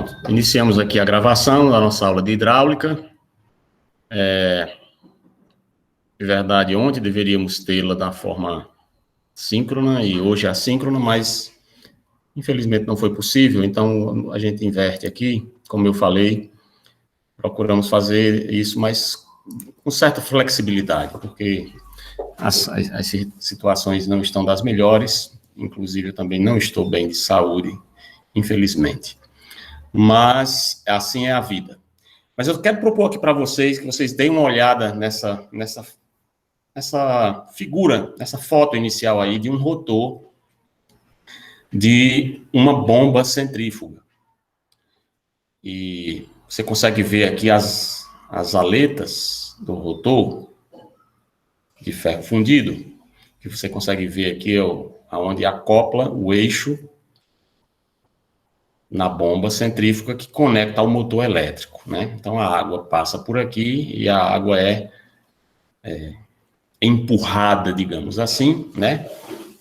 Pronto, iniciamos aqui a gravação da nossa aula de hidráulica. De verdade, ontem deveríamos tê-la da forma síncrona e hoje é assíncrona, mas infelizmente não foi possível, então a gente inverte aqui, como eu falei, procuramos fazer isso, mas com certa flexibilidade, porque as situações não estão das melhores, inclusive eu também não estou bem de saúde, infelizmente. Mas assim é a vida. Mas eu quero propor aqui para vocês, que vocês deem uma olhada nessa figura, nessa foto inicial aí, de um rotor de uma bomba centrífuga. E você consegue ver aqui as aletas do rotor de ferro fundido, que você consegue ver aqui onde acopla o eixo na bomba centrífuga que conecta ao motor elétrico, né? Então, a água passa por aqui e a água é empurrada, digamos assim, né?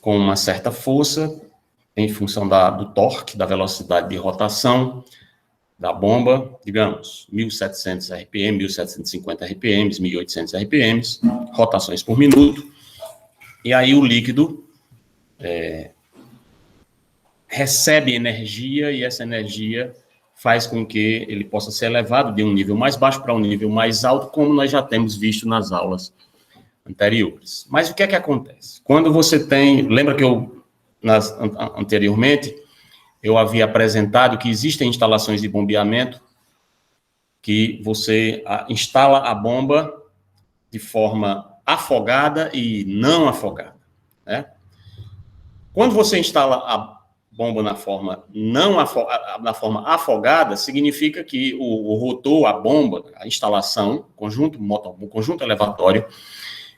Com uma certa força, em função do torque, da velocidade de rotação da bomba, digamos, 1.700 RPM, 1.750 RPM, 1.800 RPM, rotações por minuto. E aí o líquido recebe energia e essa energia faz com que ele possa ser elevado de um nível mais baixo para um nível mais alto, como nós já temos visto nas aulas anteriores. Mas o que é que acontece? Quando você tem... Lembra que anteriormente eu havia apresentado que existem instalações de bombeamento que você instala a bomba de forma afogada e não afogada, né? Quando você instala a bomba na forma afogada, significa que o rotor, a bomba, a instalação, o conjunto elevatório,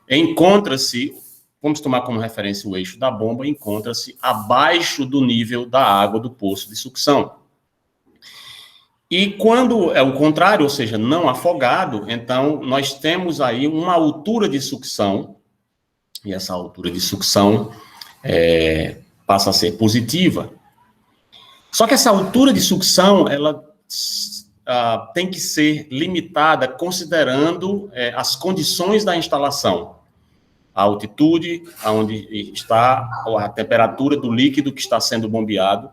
encontra-se, vamos tomar como referência o eixo da bomba, encontra-se abaixo do nível da água do poço de sucção. E quando é o contrário, ou seja, não afogado, então nós temos aí uma altura de sucção, e essa altura de sucção passa a ser positiva. Só que essa altura de sucção, ela tem que ser limitada considerando as condições da instalação. A altitude, aonde está a temperatura do líquido que está sendo bombeado.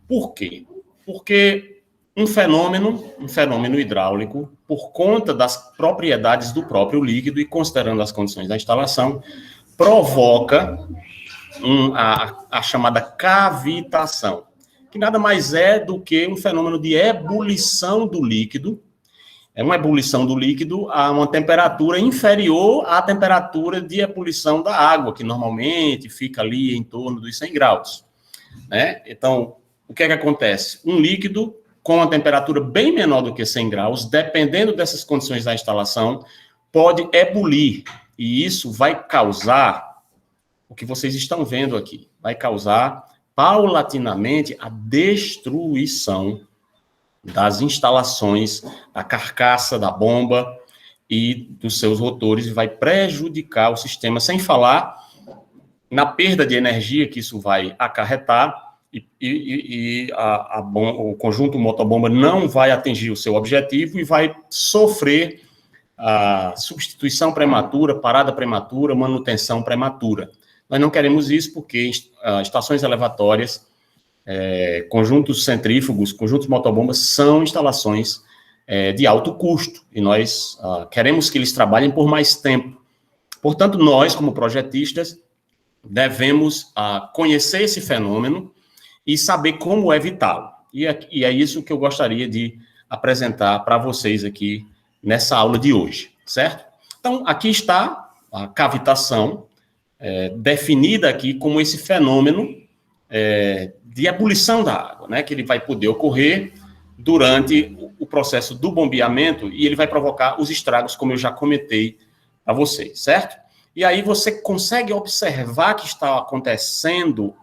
Por quê? Porque um fenômeno hidráulico, por conta das propriedades do próprio líquido e considerando as condições da instalação, provoca a chamada cavitação, que nada mais é do que um fenômeno de ebulição do líquido. É uma ebulição do líquido a uma temperatura inferior à temperatura de ebulição da água, que normalmente fica ali em torno dos 100 graus. Né? Então, o que é que acontece? Um líquido com uma temperatura bem menor do que 100 graus, dependendo dessas condições da instalação, pode ebulir. E isso vai causar o que vocês estão vendo aqui. Vai causar, paulatinamente, a destruição das instalações, da carcaça da bomba e dos seus rotores, e vai prejudicar o sistema, sem falar na perda de energia que isso vai acarretar, o conjunto motobomba não vai atingir o seu objetivo e vai sofrer a substituição prematura, parada prematura, manutenção prematura. Nós não queremos isso porque estações elevatórias, conjuntos centrífugos, conjuntos motobombas são instalações de alto custo e nós queremos que eles trabalhem por mais tempo. Portanto, nós, como projetistas, devemos conhecer esse fenômeno e saber como evitá-lo. E é isso que eu gostaria de apresentar para vocês aqui nessa aula de hoje, certo? Então, aqui está a cavitação, definida aqui como esse fenômeno de ebulição da água, né, que ele vai poder ocorrer durante o processo do bombeamento e ele vai provocar os estragos, como eu já comentei a vocês, certo? E aí você consegue observar que está acontecendo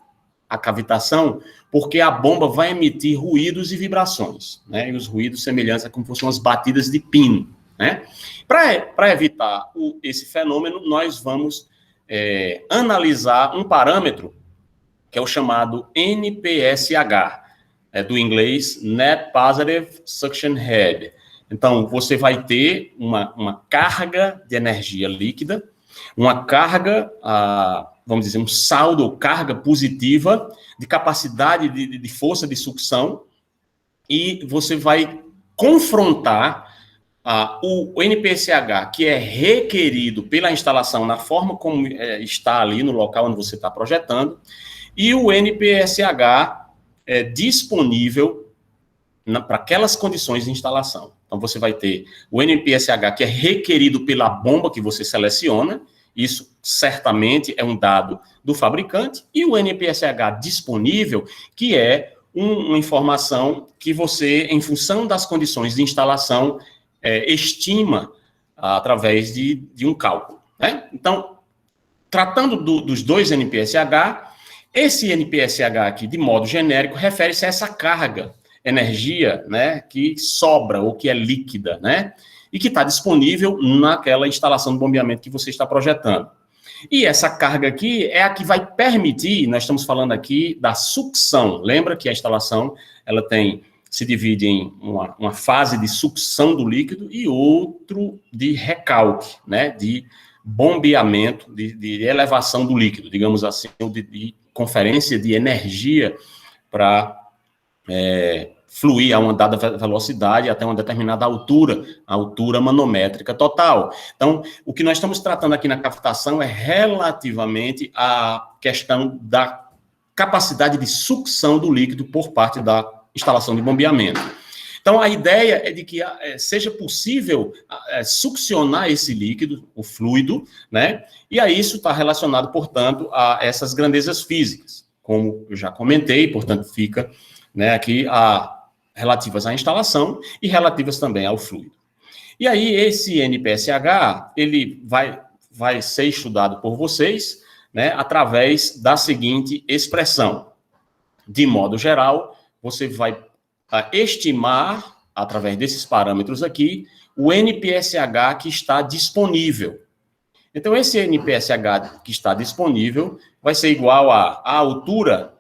a cavitação porque a bomba vai emitir ruídos e vibrações, né, e os ruídos semelhantes a como fossem as batidas de pino, né? Para evitar esse fenômeno, nós vamos analisar um parâmetro que é o chamado NPSH, do inglês Net Positive Suction Head. Então, você vai ter uma carga de energia líquida, uma carga, vamos dizer, um saldo ou carga positiva de capacidade de força de sucção, e você vai confrontar o NPSH, que é requerido pela instalação na forma como está ali no local onde você está projetando, e o NPSH disponível para aquelas condições de instalação. Então, você vai ter o NPSH, que é requerido pela bomba que você seleciona, isso certamente é um dado do fabricante, e o NPSH disponível, que é uma informação que você, em função das condições de instalação, estima através de um cálculo, né? Então, tratando dos dois NPSH, esse NPSH aqui, de modo genérico, refere-se a essa carga, energia, né, que sobra ou que é líquida, né, e que está disponível naquela instalação de bombeamento que você está projetando. E essa carga aqui é a que vai permitir, nós estamos falando aqui da sucção. Lembra que a instalação ela se divide em uma fase de sucção do líquido e outro de recalque, né, de bombeamento, de elevação do líquido, digamos assim, de conferência de energia para fluir a uma dada velocidade até uma determinada altura, a altura manométrica total. Então, o que nós estamos tratando aqui na captação é relativamente à questão da capacidade de sucção do líquido por parte da instalação de bombeamento. Então, a ideia é de que seja possível succionar esse líquido, o fluido, né? E aí isso está relacionado, portanto, a essas grandezas físicas, como eu já comentei, portanto, fica, né, aqui relativas à instalação e relativas também ao fluido. E aí, esse NPSH, ele vai ser estudado por vocês, né, através da seguinte expressão. De modo geral, você vai estimar, através desses parâmetros aqui, o NPSH que está disponível. Então, esse NPSH que está disponível vai ser igual à altura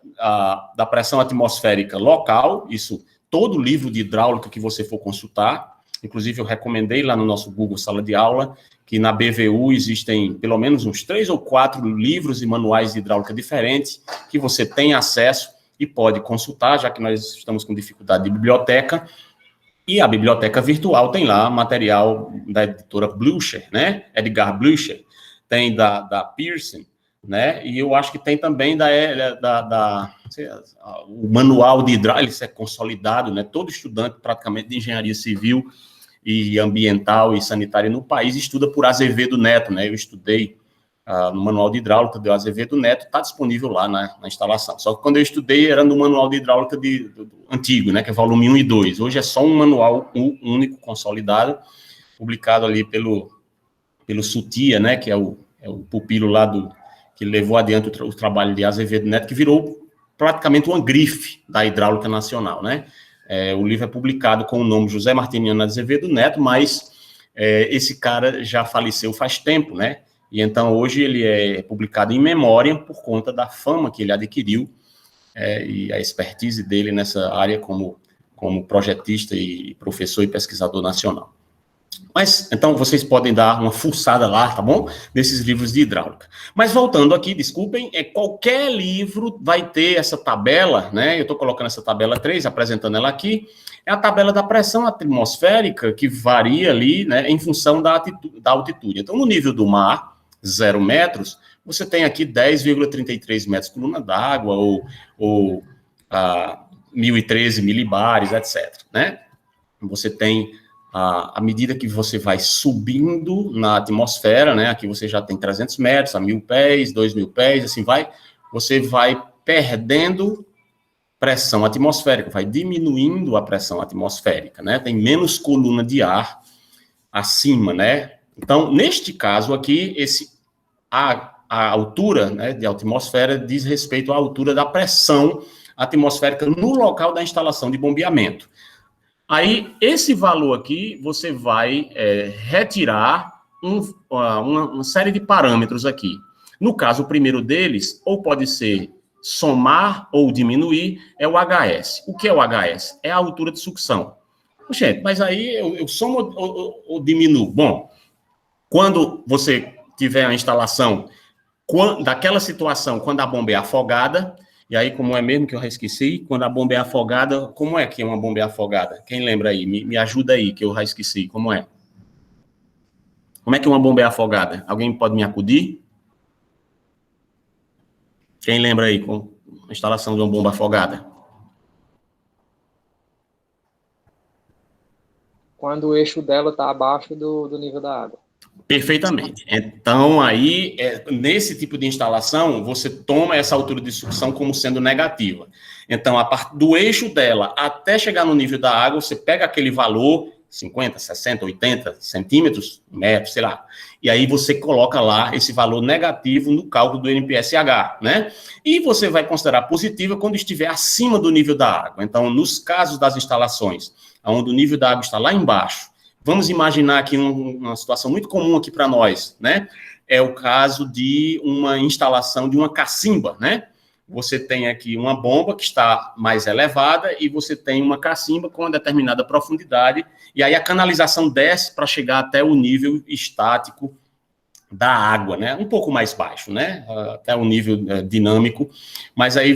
da pressão atmosférica local, isso todo livro de hidráulica que você for consultar, inclusive eu recomendei lá no nosso Google Sala de Aula, que na BVU existem pelo menos uns 3 ou 4 livros e manuais de hidráulica diferentes, que você tem acesso e pode consultar, já que nós estamos com dificuldade de biblioteca, e a biblioteca virtual tem lá material da editora Blücher, né, Edgar Blücher, tem da Pearson, né, e eu acho que tem também o manual de hidráulica, isso é consolidado, né, todo estudante praticamente de engenharia civil e ambiental e sanitária no país estuda por Azevedo Neto, né, eu estudei no manual de hidráulica do Azevedo Neto, está disponível lá na instalação, só que quando eu estudei era no manual de hidráulica antigo, né, que é volume 1 e 2, hoje é só um manual único, consolidado, publicado ali pelo Sutia, né, que é o pupilo lá que levou adiante o trabalho de Azevedo Neto, que virou praticamente uma grife da hidráulica nacional, né? O livro é publicado com o nome José Martiniano Azevedo Neto, mas esse cara já faleceu faz tempo, né? E então hoje ele é publicado em memória por conta da fama que ele adquiriu e a expertise dele nessa área como projetista e professor e pesquisador nacional. Mas, então, vocês podem dar uma fuçada lá, tá bom? Nesses livros de hidráulica. Mas, voltando aqui, desculpem, qualquer livro vai ter essa tabela, né? Eu estou colocando essa tabela 3, apresentando ela aqui. É a tabela da pressão atmosférica, que varia ali, né, em função da altitude. Então, no nível do mar, 0 metros, você tem aqui 10,33 metros por coluna d'água, ou 1.013 milibares, etc., né? Você tem... à medida que você vai subindo na atmosfera, né, aqui você já tem 300 metros, a 1.000 pés, 2.000 pés, assim você vai perdendo pressão atmosférica, vai diminuindo a pressão atmosférica, né, tem menos coluna de ar acima, né. Então, neste caso aqui, a altura, né, de atmosfera diz respeito à altura da pressão atmosférica no local da instalação de bombeamento. Aí, esse valor aqui, você vai retirar uma série de parâmetros aqui. No caso, o primeiro deles, ou pode ser somar ou diminuir é o HS. O que é o HS? É a altura de sucção. Gente, mas aí eu somo ou diminuo? Bom, quando você tiver a instalação daquela situação, quando a bomba é afogada, e aí como é mesmo que eu já esqueci, quando a bomba é afogada, como é que uma bomba é afogada? Quem lembra aí? Me ajuda aí, que eu já esqueci, como é? Como é que uma bomba é afogada? Alguém pode me acudir? Quem lembra aí com a instalação de uma bomba afogada? Quando o eixo dela está abaixo do nível da água. Perfeitamente. Então, aí, nesse tipo de instalação, você toma essa altura de sucção como sendo negativa. Então, a parte do eixo dela até chegar no nível da água, você pega aquele valor, 50, 60, 80 centímetros, metros, sei lá, e aí você coloca lá esse valor negativo no cálculo do NPSH, né? E você vai considerar positiva quando estiver acima do nível da água. Então, nos casos das instalações, onde o nível da água está lá embaixo, vamos imaginar aqui uma situação muito comum aqui para nós, né? É o caso de uma instalação de uma cacimba, né? Você tem aqui uma bomba que está mais elevada e você tem uma cacimba com uma determinada profundidade, e aí a canalização desce para chegar até o nível estático da água, né? Um pouco mais baixo, né? Até o nível dinâmico. Mas aí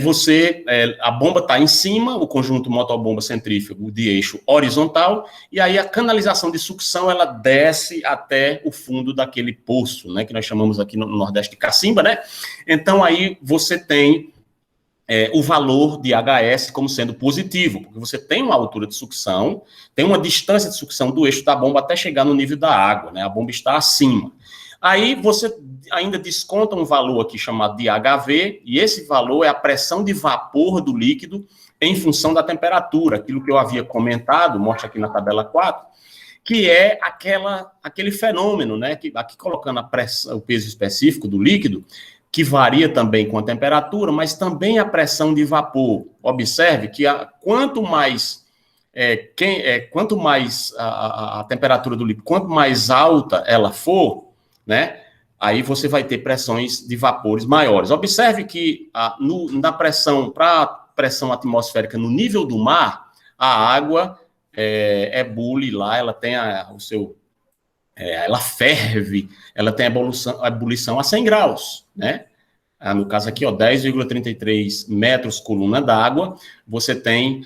a bomba está em cima, o conjunto motobomba centrífugo de eixo horizontal, e aí a canalização de sucção, ela desce até o fundo daquele poço, né? Que nós chamamos aqui no Nordeste de cacimba, né? Então aí você tem o valor de HS como sendo positivo, porque você tem uma altura de sucção, tem uma distância de sucção do eixo da bomba até chegar no nível da água, né? A bomba está acima. Aí você ainda desconta um valor aqui chamado de HV, e esse valor é a pressão de vapor do líquido em função da temperatura, aquilo que eu havia comentado, mostra aqui na tabela 4, que é aquele fenômeno, né? Que, aqui colocando o peso específico do líquido, que varia também com a temperatura, mas também a pressão de vapor. Observe que quanto mais a temperatura do líquido, quanto mais alta ela for, né, aí você vai ter pressões de vapores maiores. Observe que na pressão, para a pressão atmosférica no nível do mar, a água ebule lá, ela tem ela ferve, ela tem a ebulição a 100 graus, né? No caso aqui, 10,33 metros coluna d'água, você tem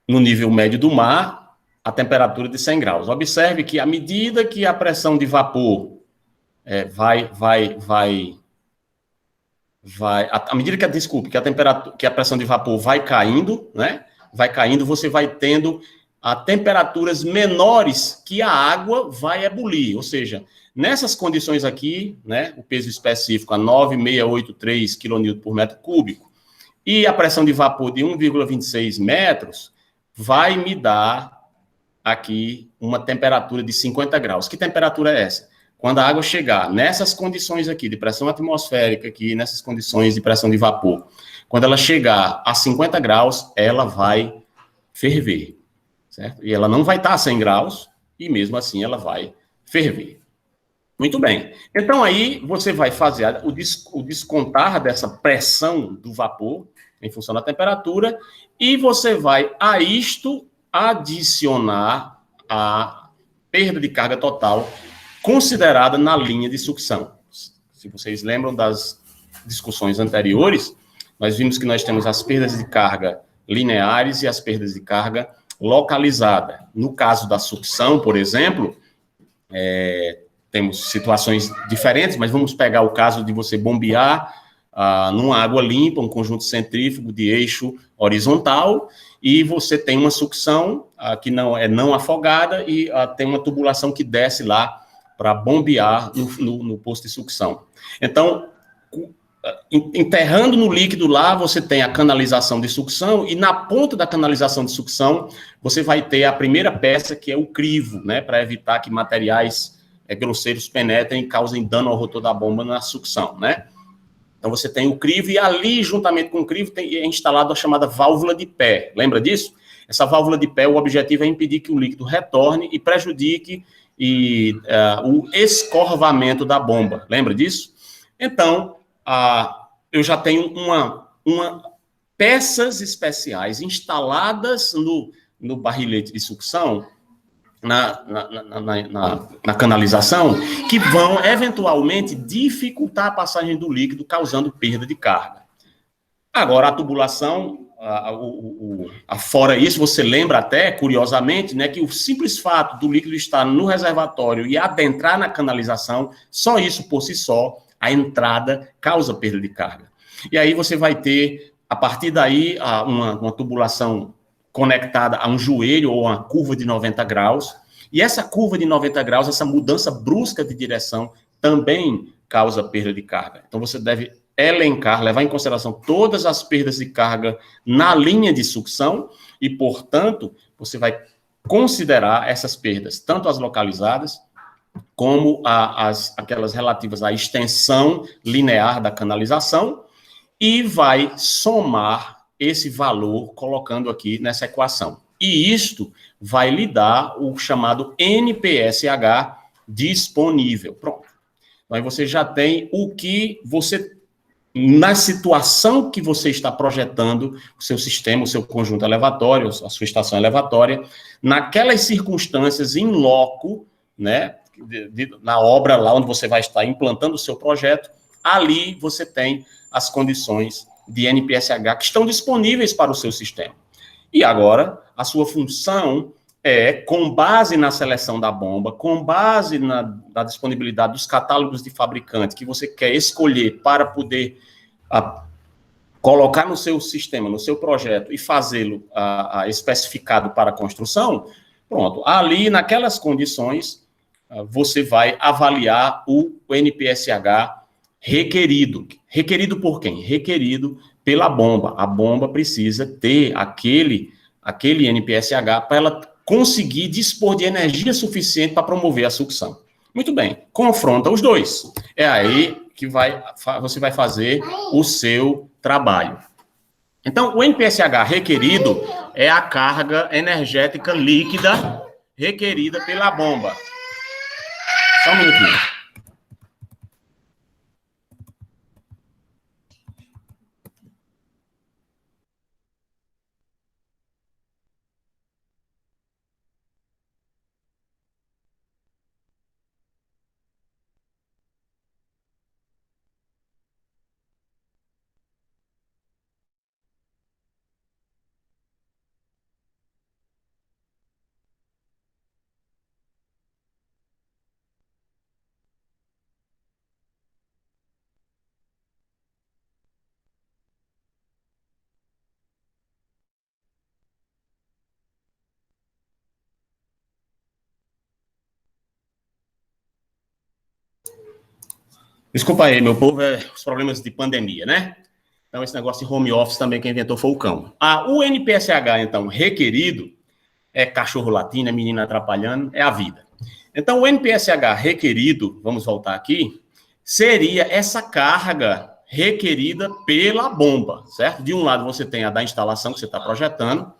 no nível médio do mar, a temperatura de 100 graus. Observe que à medida que a pressão de vapor à medida que a pressão de vapor vai caindo, né? Vai caindo, você vai tendo a temperaturas menores que a água vai ebulir, ou seja, nessas condições aqui, né, o peso específico a 9,683 kN por metro cúbico e a pressão de vapor de 1,26 metros, vai me dar aqui uma temperatura de 50 graus. Que temperatura é essa? Quando a água chegar nessas condições aqui de pressão atmosférica, aqui nessas condições de pressão de vapor, quando ela chegar a 50 graus, ela vai ferver, certo? E ela não vai estar a 100 graus, e mesmo assim ela vai ferver. Muito bem. Então, aí você vai fazer o descontar dessa pressão do vapor em função da temperatura e você vai, a isto, adicionar a perda de carga total considerada na linha de sucção. Se vocês lembram das discussões anteriores, nós vimos que nós temos as perdas de carga lineares e as perdas de carga localizada. No caso da sucção, por exemplo, temos situações diferentes, mas vamos pegar o caso de você bombear numa água limpa, um conjunto centrífugo de eixo horizontal, e você tem uma sucção que não afogada e tem uma tubulação que desce lá para bombear no posto de sucção. Então, enterrando no líquido lá, você tem a canalização de sucção, e na ponta da canalização de sucção, você vai ter a primeira peça, que é o crivo, né, para evitar que materiais grosseiros penetrem e causem dano ao rotor da bomba na sucção, né? Então, você tem o crivo, e ali, juntamente com o crivo, é instalada a chamada válvula de pé. Lembra disso? Essa válvula de pé, o objetivo é impedir que o líquido retorne e prejudique o escorvamento da bomba. Lembra disso? Então, eu já tenho peças especiais instaladas no barrilete de sucção, na canalização, que vão, eventualmente, dificultar a passagem do líquido, causando perda de carga. Agora, a tubulação, fora isso, você lembra até, curiosamente, né, que o simples fato do líquido estar no reservatório e adentrar na canalização, só isso por si só, a entrada causa perda de carga. E aí você vai ter, a partir daí, uma tubulação conectada a um joelho ou uma curva de 90 graus, e essa curva de 90 graus, essa mudança brusca de direção, também causa perda de carga. Então, você deve elencar, levar em consideração todas as perdas de carga na linha de sucção, e, portanto, você vai considerar essas perdas, tanto as localizadas, como aquelas relativas à extensão linear da canalização, e vai somar esse valor colocando aqui nessa equação. E isto vai lhe dar o chamado NPSH disponível. Pronto. Então, aí você já tem o que você, na situação que você está projetando o seu sistema, o seu conjunto elevatório, a sua estação elevatória, naquelas circunstâncias in loco, né, na obra lá onde você vai estar implantando o seu projeto, ali você tem as condições de NPSH que estão disponíveis para o seu sistema. E agora, a sua função é, com base na seleção da bomba, com base na disponibilidade dos catálogos de fabricante que você quer escolher para poder colocar no seu sistema, no seu projeto e fazê-lo especificado para a construção, pronto, ali naquelas condições você vai avaliar o NPSH requerido. Requerido por quem? Requerido pela bomba. A bomba precisa ter aquele NPSH para ela conseguir dispor de energia suficiente para promover a sucção. Muito bem, confronta os dois. É aí que você vai fazer o seu trabalho. Então, o NPSH requerido é a carga energética líquida requerida pela bomba. Só um minutinho. Desculpa aí, meu povo, os problemas de pandemia, né? Então, esse negócio de home office também, quem inventou foi o cão. O NPSH, então, requerido, é cachorro latindo, é menina atrapalhando, é a vida. Então, o NPSH requerido, vamos voltar aqui, seria essa carga requerida pela bomba, certo? De um lado, você tem a da instalação que você está projetando,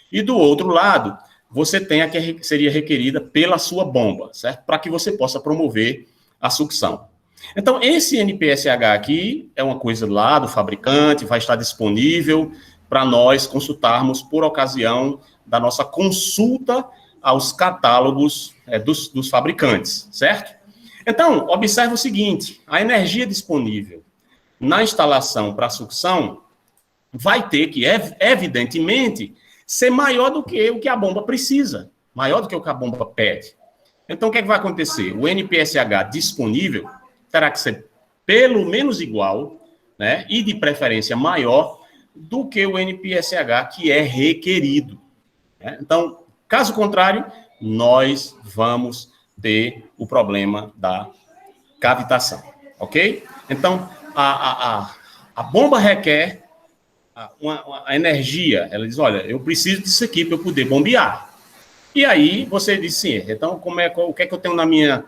e do outro lado, você tem a que seria requerida pela sua bomba, certo? Para que você possa promover a sucção. Então, esse NPSH aqui é uma coisa lá do fabricante, vai estar disponível para nós consultarmos por ocasião da nossa consulta aos catálogos dos fabricantes, certo? Então, observe o seguinte, a energia disponível na instalação para sucção vai ter que, evidentemente, ser maior do que o que a bomba precisa, maior do que o que a bomba pede. Então, o que é que vai acontecer? O NPSH disponível terá que ser pelo menos igual, né, e de preferência maior do que o NPSH que é requerido. Né? Então, caso contrário, nós vamos ter o problema da cavitação, ok? Então, a bomba requer a energia, ela diz, olha, eu preciso disso aqui para eu poder bombear. E aí, você diz, sim, então, o que é que eu tenho na minha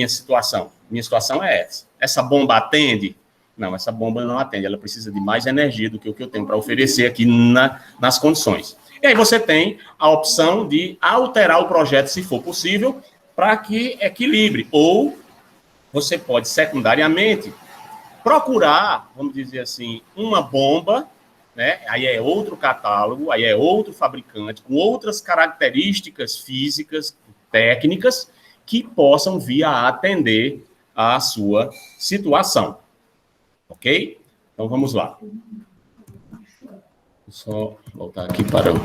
situação? Minha situação é essa. Essa bomba atende? Não, essa bomba não atende. Ela precisa de mais energia do que o que eu tenho para oferecer aqui nas condições. E aí você tem a opção de alterar o projeto, se for possível, para que equilibre. Ou você pode, secundariamente, procurar, vamos dizer assim, uma bomba, né? Aí é outro catálogo, aí é outro fabricante, com outras características físicas, técnicas, que possam vir a atender à sua situação. Ok? Então, vamos lá. Vou só voltar aqui para o...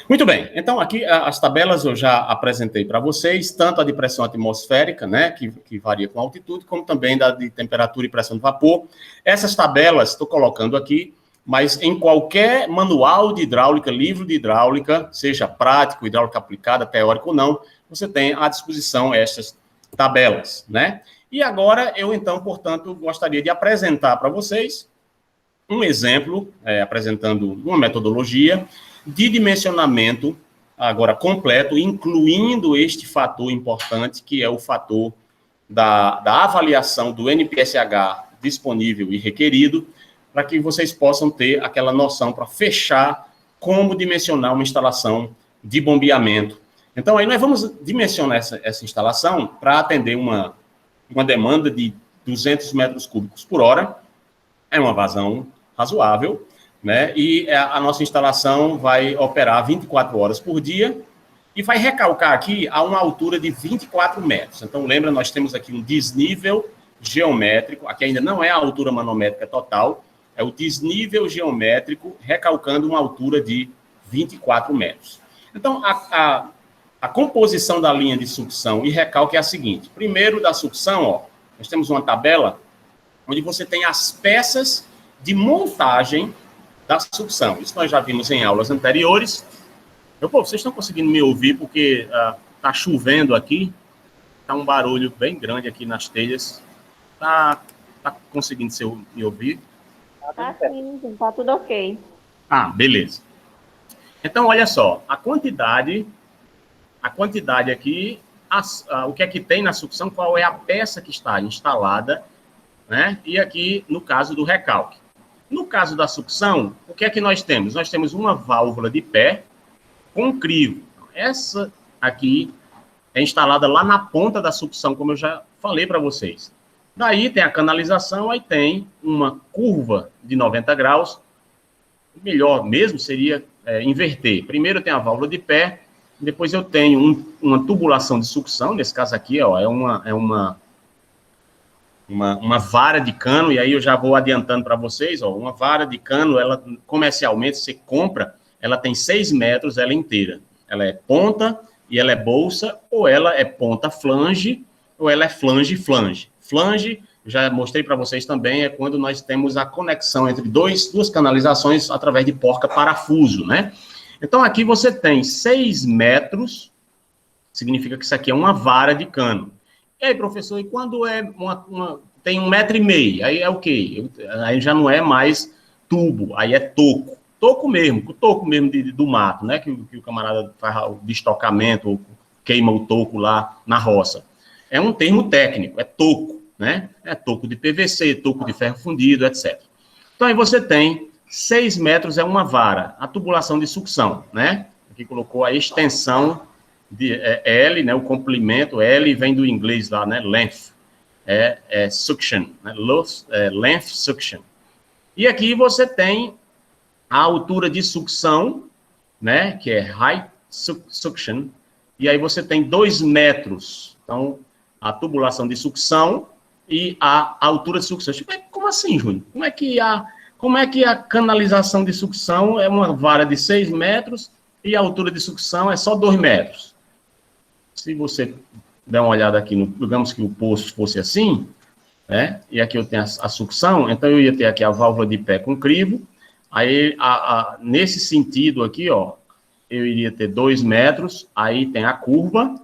Muito bem, então aqui as tabelas eu já apresentei para vocês, tanto a de pressão atmosférica, né, que varia com a altitude, como também da de temperatura e pressão de vapor. Essas tabelas estou colocando aqui, mas em qualquer manual de hidráulica, livro de hidráulica, seja prático, hidráulica aplicada, teórico ou não, você tem à disposição essas tabelas, né? E agora eu, então, portanto, gostaria de apresentar para vocês um exemplo, apresentando uma metodologia de dimensionamento, agora completo, incluindo este fator importante, que é o fator da avaliação do NPSH disponível e requerido, para que vocês possam ter aquela noção para fechar como dimensionar uma instalação de bombeamento. Então, aí nós vamos dimensionar essa instalação para atender uma demanda de 200 metros cúbicos por hora, é uma vazão razoável, né? E a nossa instalação vai operar 24 horas por dia e vai recalcar aqui a uma altura de 24 metros. Então, lembra, nós temos aqui um desnível geométrico, aqui ainda não é a altura manométrica total, é o desnível geométrico recalcando uma altura de 24 metros. Então, a composição da linha de sucção e recalque é a seguinte. Primeiro, da sucção, ó, nós temos uma tabela onde você tem as peças de montagem da sucção. Isso nós já vimos em aulas anteriores. Vocês estão conseguindo me ouvir porque está chovendo aqui. Está um barulho bem grande aqui nas telhas. Está conseguindo me ouvir? Tá sim, está tudo ok. Ah, beleza. Então, olha só. A quantidade aqui, o que é que tem na sucção, qual é a peça que está instalada, né? E aqui, no caso do recalque. No caso da sucção, o que é que nós temos? Nós temos uma válvula de pé com crivo. Essa aqui é instalada lá na ponta da sucção, como eu já falei para vocês. Daí tem a canalização, aí tem uma curva de 90 graus. O melhor mesmo seria inverter. Primeiro tem a válvula de pé, depois eu tenho uma tubulação de sucção, nesse caso aqui, ó, é uma vara de cano, e aí eu já vou adiantando para vocês, ó, uma vara de cano, ela comercialmente você compra, ela tem 6 metros, ela inteira. Ela é ponta e ela é bolsa, ou ela é ponta flange, ou ela é flange flange. Flange, já mostrei para vocês também, é quando nós temos a conexão entre duas canalizações através de porca parafuso, né? Então, aqui você tem 6 metros, significa que isso aqui é uma vara de cano. E aí, professor, e quando tem 1,5 metro, aí é o quê? Aí já não é mais tubo, aí é toco. Toco mesmo do mato, né? Que o camarada faz o destocamento, ou queima o toco lá na roça. É um termo técnico, é toco, né? É toco de PVC, toco de ferro fundido, etc. Então, aí você tem 6 metros, é uma vara, a tubulação de sucção, né? Aqui colocou a extensão de L, né? O comprimento, L vem do inglês lá, né? Length, suction, né? Length suction. E aqui você tem a altura de sucção, né? Que é height suction, e aí você tem 2 metros. Então, a tubulação de sucção e a altura de sucção. Como assim, Júnior? Como é que a canalização de sucção é uma vara de 6 metros e a altura de sucção é só 2 metros? Se você der uma olhada aqui, digamos que o poço fosse assim, né? E aqui eu tenho a sucção, então eu ia ter aqui a válvula de pé com crivo, aí nesse sentido aqui, ó, eu iria ter 2 metros, aí tem a curva,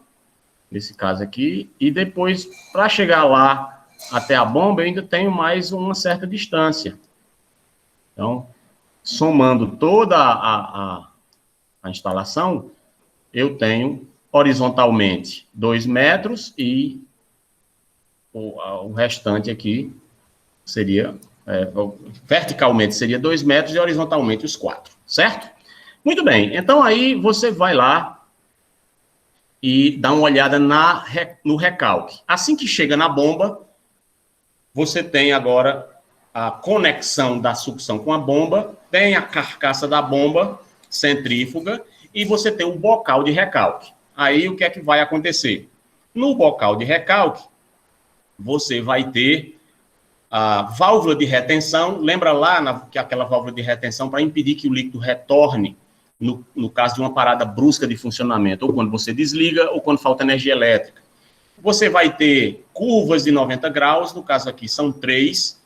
nesse caso aqui, e depois, para chegar lá até a bomba, eu ainda tenho mais uma certa distância. Então, somando toda a instalação, eu tenho horizontalmente 2 metros e o restante aqui seria, verticalmente seria 2 metros e horizontalmente os 4, certo? Muito bem, então aí você vai lá e dá uma olhada no recalque. Assim que chega na bomba, você tem agora a conexão da sucção com a bomba, tem a carcaça da bomba centrífuga e você tem o bocal de recalque. Aí o que é que vai acontecer? No bocal de recalque, você vai ter a válvula de retenção. Lembra lá que aquela válvula de retenção para impedir que o líquido retorne no caso de uma parada brusca de funcionamento, ou quando você desliga, ou quando falta energia elétrica. Você vai ter curvas de 90 graus, no caso aqui são 3,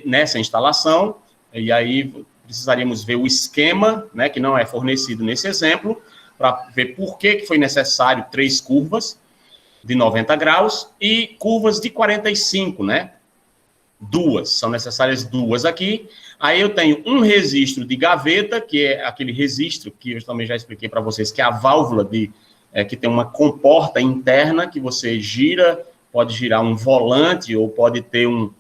nessa instalação, e aí precisaríamos ver o esquema, né, que não é fornecido nesse exemplo, para ver por que foi necessário 3 curvas de 90 graus e curvas de 45, né? São necessárias 2 aqui. Aí eu tenho um registro de gaveta, que é aquele registro que eu também já expliquei para vocês, que é a válvula que tem uma comporta interna que você gira, pode girar um volante ou pode ter um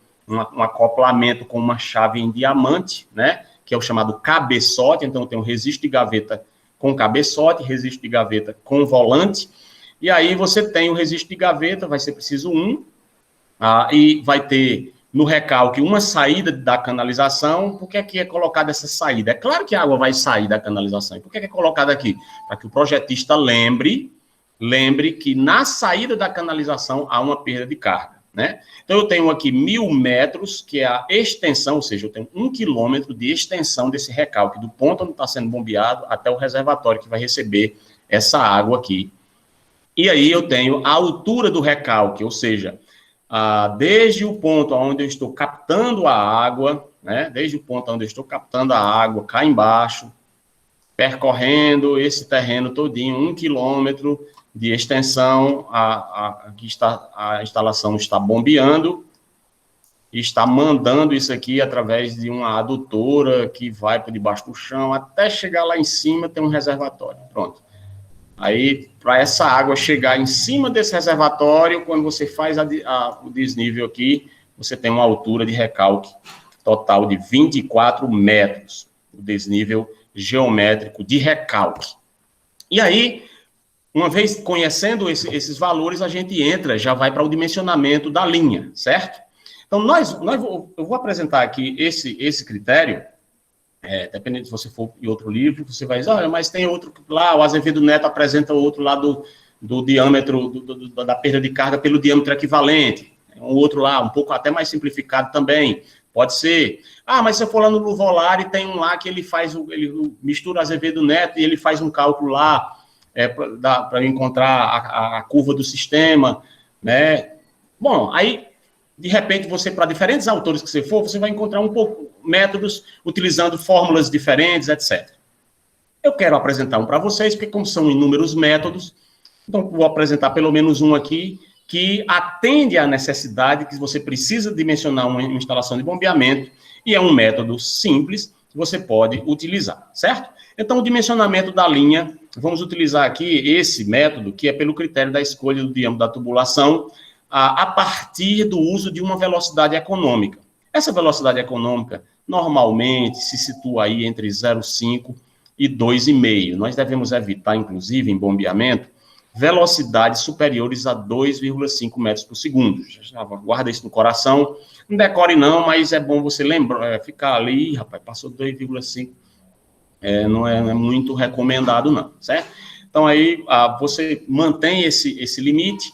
acoplamento com uma chave em diamante, né? Que é o chamado cabeçote. Então tem um registro de gaveta com cabeçote, registro de gaveta com volante. E aí você tem o registro de gaveta, vai ser preciso e vai ter no recalque uma saída da canalização. Por que aqui é colocada essa saída? É claro que a água vai sair da canalização. E por que é colocada aqui? Para que o projetista lembre que na saída da canalização há uma perda de carga, né? Então eu tenho aqui 1.000 metros, que é a extensão, ou seja, eu tenho 1 quilômetro de extensão desse recalque, do ponto onde está sendo bombeado até o reservatório que vai receber essa água aqui. E aí eu tenho a altura do recalque, ou seja, desde o ponto onde eu estou captando a água, né? Desde o ponto onde eu estou captando a água, cá embaixo, percorrendo esse terreno todinho, 1 quilômetro de extensão, aqui está, a instalação está bombeando e está mandando isso aqui através de uma adutora que vai por debaixo do chão, até chegar lá em cima tem um reservatório. Pronto. Aí, para essa água chegar em cima desse reservatório, quando você faz o desnível aqui, você tem uma altura de recalque total de 24 metros, o desnível geométrico de recalque. E aí, uma vez conhecendo esses valores, a gente já vai para o dimensionamento da linha, certo? Então, eu vou apresentar aqui esse critério. Dependendo se você for em outro livro, você vai dizer, olha, mas tem outro lá, o Azevedo Neto apresenta outro lá do diâmetro, da perda de carga pelo diâmetro equivalente. Um outro lá, um pouco até mais simplificado também, pode ser. Mas se eu for lá no Luvolari, tem um lá que ele mistura Azevedo Neto e ele faz um cálculo lá, para encontrar a curva do sistema, né? Bom, aí de repente, para diferentes autores que você for, você vai encontrar métodos utilizando fórmulas diferentes, etc. Eu quero apresentar um para vocês, porque como são inúmeros métodos, então vou apresentar pelo menos um aqui, que atende à necessidade que você precisa dimensionar uma instalação de bombeamento, e é um método simples que você pode utilizar, certo? Então, o dimensionamento da linha, vamos utilizar aqui esse método, que é pelo critério da escolha do diâmetro da tubulação, a partir do uso de uma velocidade econômica. Essa velocidade econômica normalmente se situa aí entre 0,5 e 2,5. Nós devemos evitar, inclusive, em bombeamento, velocidades superiores a 2,5 metros por segundo. Já guarda isso no coração. Não decore não, mas é bom você lembrar, ficar ali, rapaz, passou 2,5. Não é muito recomendado não, certo? Então aí você mantém esse limite,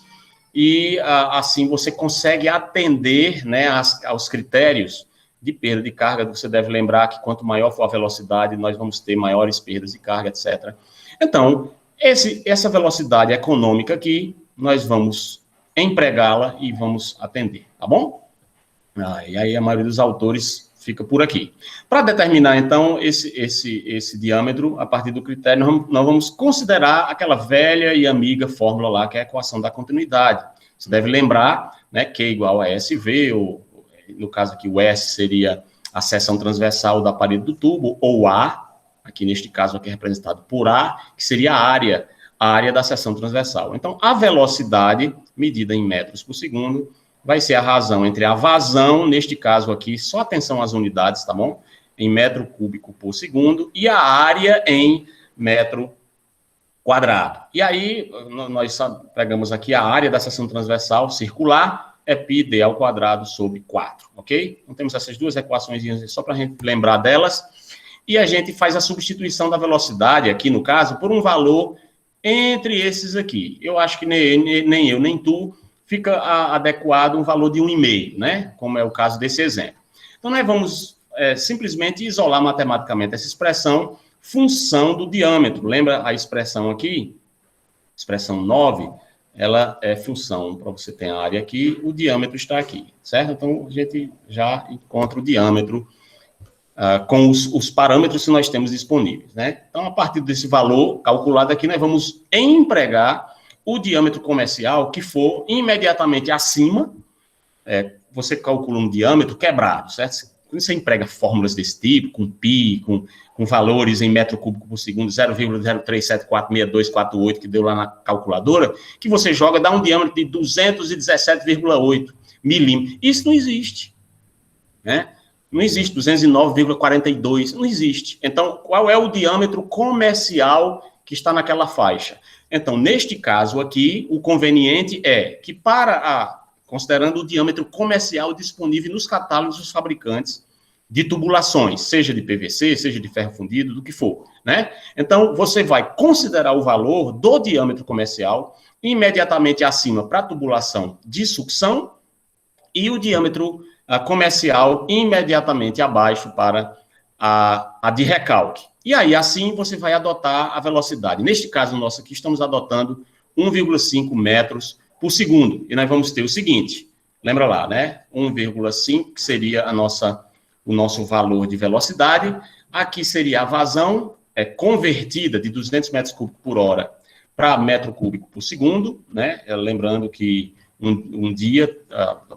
e assim você consegue atender, né, aos critérios de perda de carga. Você deve lembrar que quanto maior for a velocidade, nós vamos ter maiores perdas de carga, etc. Então, essa velocidade econômica aqui, nós vamos empregá-la e vamos atender, tá bom? E aí a maioria dos autores fica por aqui. Para determinar, então, esse diâmetro, a partir do critério, nós vamos considerar aquela velha e amiga fórmula lá, que é a equação da continuidade. Você deve lembrar, né, Q igual a SV, ou no caso aqui o S seria a seção transversal da parede do tubo, ou A, aqui neste caso aqui é representado por A, que seria a área da seção transversal. Então, a velocidade, medida em metros por segundo, vai ser a razão entre a vazão, neste caso aqui, só atenção às unidades, tá bom? Em metro cúbico por segundo, e a área em metro quadrado. E aí, nós pegamos aqui a área da seção transversal circular, é πd ao quadrado sobre 4, ok? Então, temos essas duas equações só para a gente lembrar delas. E a gente faz a substituição da velocidade, aqui no caso, por um valor entre esses aqui. Eu acho que nem eu, nem tu, fica adequado um valor de 1,5, né? Como é o caso desse exemplo. Então, nós vamos simplesmente isolar matematicamente essa expressão, função do diâmetro. Lembra a expressão aqui? Expressão 9, ela é função, para você ter a área aqui, o diâmetro está aqui, certo? Então, a gente já encontra o diâmetro com os parâmetros que nós temos disponíveis, né? Então, a partir desse valor calculado aqui, nós vamos empregar o diâmetro comercial que for imediatamente acima. Você calcula um diâmetro quebrado, certo? Quando você emprega fórmulas desse tipo, com π, com valores em metro cúbico por segundo, 0,037462448, que deu lá na calculadora, que você joga, dá um diâmetro de 217,8 milímetros. Isso não existe, né? Não existe 209,42, não existe. Então, qual é o diâmetro comercial que está naquela faixa? Então, neste caso aqui, o conveniente é que considerando o diâmetro comercial disponível nos catálogos dos fabricantes de tubulações, seja de PVC, seja de ferro fundido, do que for, né? Então, você vai considerar o valor do diâmetro comercial imediatamente acima para a tubulação de sucção e o diâmetro comercial imediatamente abaixo para a de recalque. E aí, assim, você vai adotar a velocidade. Neste caso nosso aqui, estamos adotando 1,5 metros por segundo. E nós vamos ter o seguinte, lembra lá, né? 1,5, que seria o nosso valor de velocidade. Aqui seria a vazão convertida de 200 metros cúbicos por hora para metro cúbico por segundo, né? Lembrando que um dia,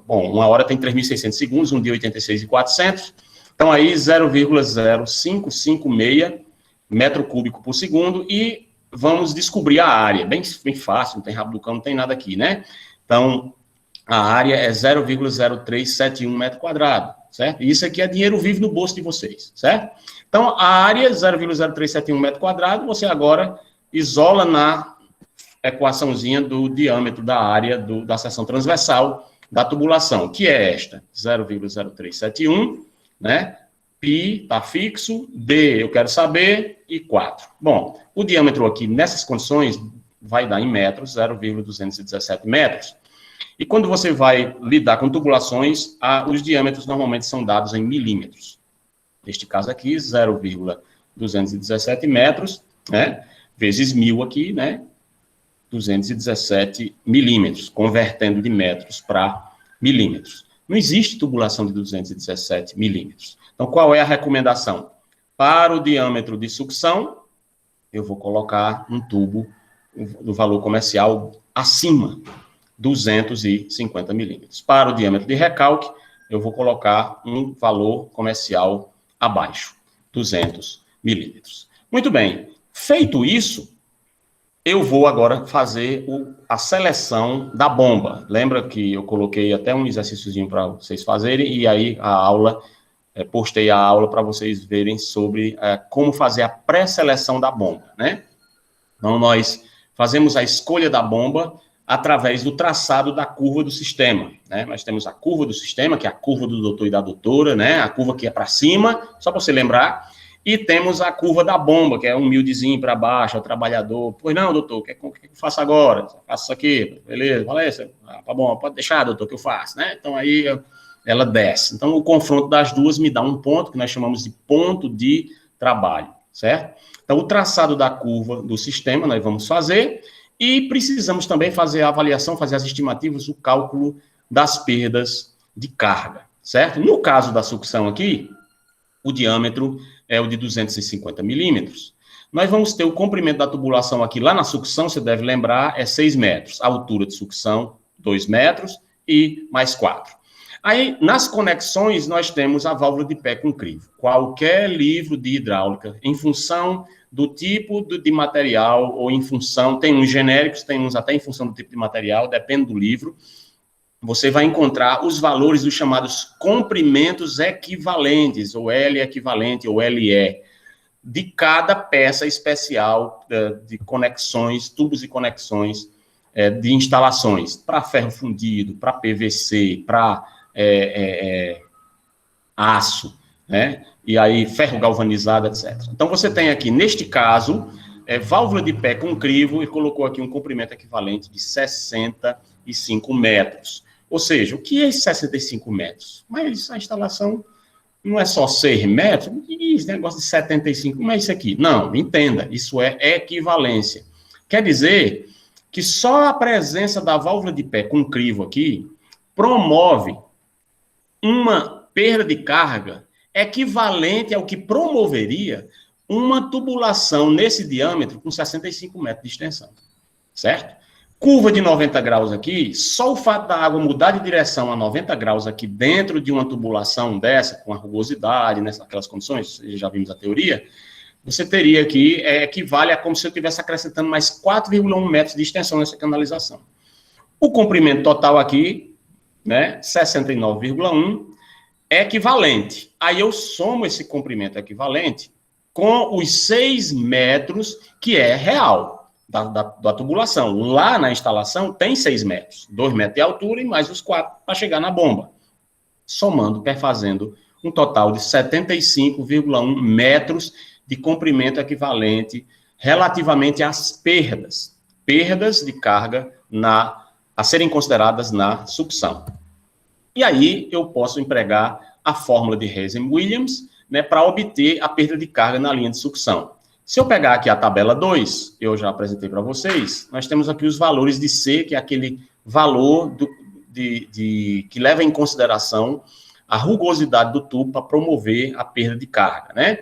uma hora tem 3.600 segundos, um dia 86.400, então aí 0,0556 metro cúbico por segundo, e vamos descobrir a área, bem fácil, não tem rabo do cão, não tem nada aqui, né? Então, a área é 0,0371 metro quadrado, certo? E isso aqui é dinheiro vivo no bolso de vocês, certo? Então, a área 0,0371 metro quadrado, você agora isola na equaçãozinha do diâmetro da área da seção transversal da tubulação, que é esta, 0,0371, né? Π está fixo, D eu quero saber, e 4. Bom, o diâmetro aqui, nessas condições, vai dar em metros, 0,217 metros. E quando você vai lidar com tubulações, os diâmetros normalmente são dados em milímetros. Neste caso aqui, 0,217 metros, né? Vezes 1.000 aqui, né? 217 milímetros, convertendo de metros para milímetros. Não existe tubulação de 217 milímetros. Então, qual é a recomendação? Para o diâmetro de sucção, eu vou colocar um tubo do valor comercial acima, 250 milímetros. Para o diâmetro de recalque, eu vou colocar um valor comercial abaixo, 200 milímetros. Muito bem. Feito isso, eu vou agora fazer a seleção da bomba. Lembra que eu coloquei até um exercíciozinho para vocês fazerem, e aí a aula, postei a aula para vocês verem sobre como fazer a pré-seleção da bomba, né? Então, nós fazemos a escolha da bomba através do traçado da curva do sistema, né? Nós temos a curva do sistema, que é a curva do doutor e da doutora, né? A curva que é para cima, só para você lembrar. E temos a curva da bomba, que é um humildezinho para baixo, o trabalhador. Pois não, doutor, o que eu faço agora? Eu faço isso aqui, beleza, Valência? Tá bom, pode deixar, doutor, que eu faço, né? Então, aí ela desce. Então, o confronto das duas me dá um ponto, que nós chamamos de ponto de trabalho, certo? Então, o traçado da curva do sistema nós vamos fazer, e precisamos também fazer a avaliação, fazer as estimativas, o cálculo das perdas de carga, certo? No caso da sucção aqui, o diâmetro é o de 250 milímetros. Nós vamos ter o comprimento da tubulação aqui, lá na sucção, você deve lembrar, é 6 metros. A altura de sucção, 2 metros e mais 4. Aí, nas conexões, nós temos a válvula de pé com crivo. Qualquer livro de hidráulica, em função do tipo de material, ou em função, tem uns genéricos, tem uns até em função do tipo de material, depende do livro, você vai encontrar os valores dos chamados comprimentos equivalentes, ou L equivalente, ou LE. de cada peça especial de conexões, tubos e conexões de instalações, para ferro fundido, para PVC, para aço, né? E aí ferro galvanizado, etc. Então, você tem aqui, neste caso, válvula de pé com crivo e colocou aqui um comprimento equivalente de 65 metros. Ou seja, o que é esses 65 metros? Mas a instalação não é só 6 metros, esse negócio de 75, como é isso aqui? Não, entenda, isso é equivalência. Quer dizer que só a presença da válvula de pé com crivo aqui promove uma perda de carga equivalente ao que promoveria uma tubulação nesse diâmetro com 65 metros de extensão, certo? Curva de 90 graus aqui, só o fato da água mudar de direção a 90 graus aqui dentro de uma tubulação dessa, com a rugosidade, naquelas condições, já vimos a teoria, você teria aqui, equivale a como se eu estivesse acrescentando mais 4,1 metros de extensão nessa canalização. O comprimento total aqui, né, 69,1, é equivalente. Aí eu somo esse comprimento equivalente com os 6 metros, que é real, da tubulação. Lá na instalação tem 6 metros, 2 metros de altura e mais os 4 para chegar na bomba. Somando, perfazendo um total de 75,1 metros de comprimento equivalente relativamente às perdas de carga a serem consideradas na sucção. E aí eu posso empregar a fórmula de Hazen-Williams, né, para obter a perda de carga na linha de sucção. Se eu pegar aqui a tabela 2, eu já apresentei para vocês, nós temos aqui os valores de C, que é aquele valor que leva em consideração a rugosidade do tubo para promover a perda de carga, né?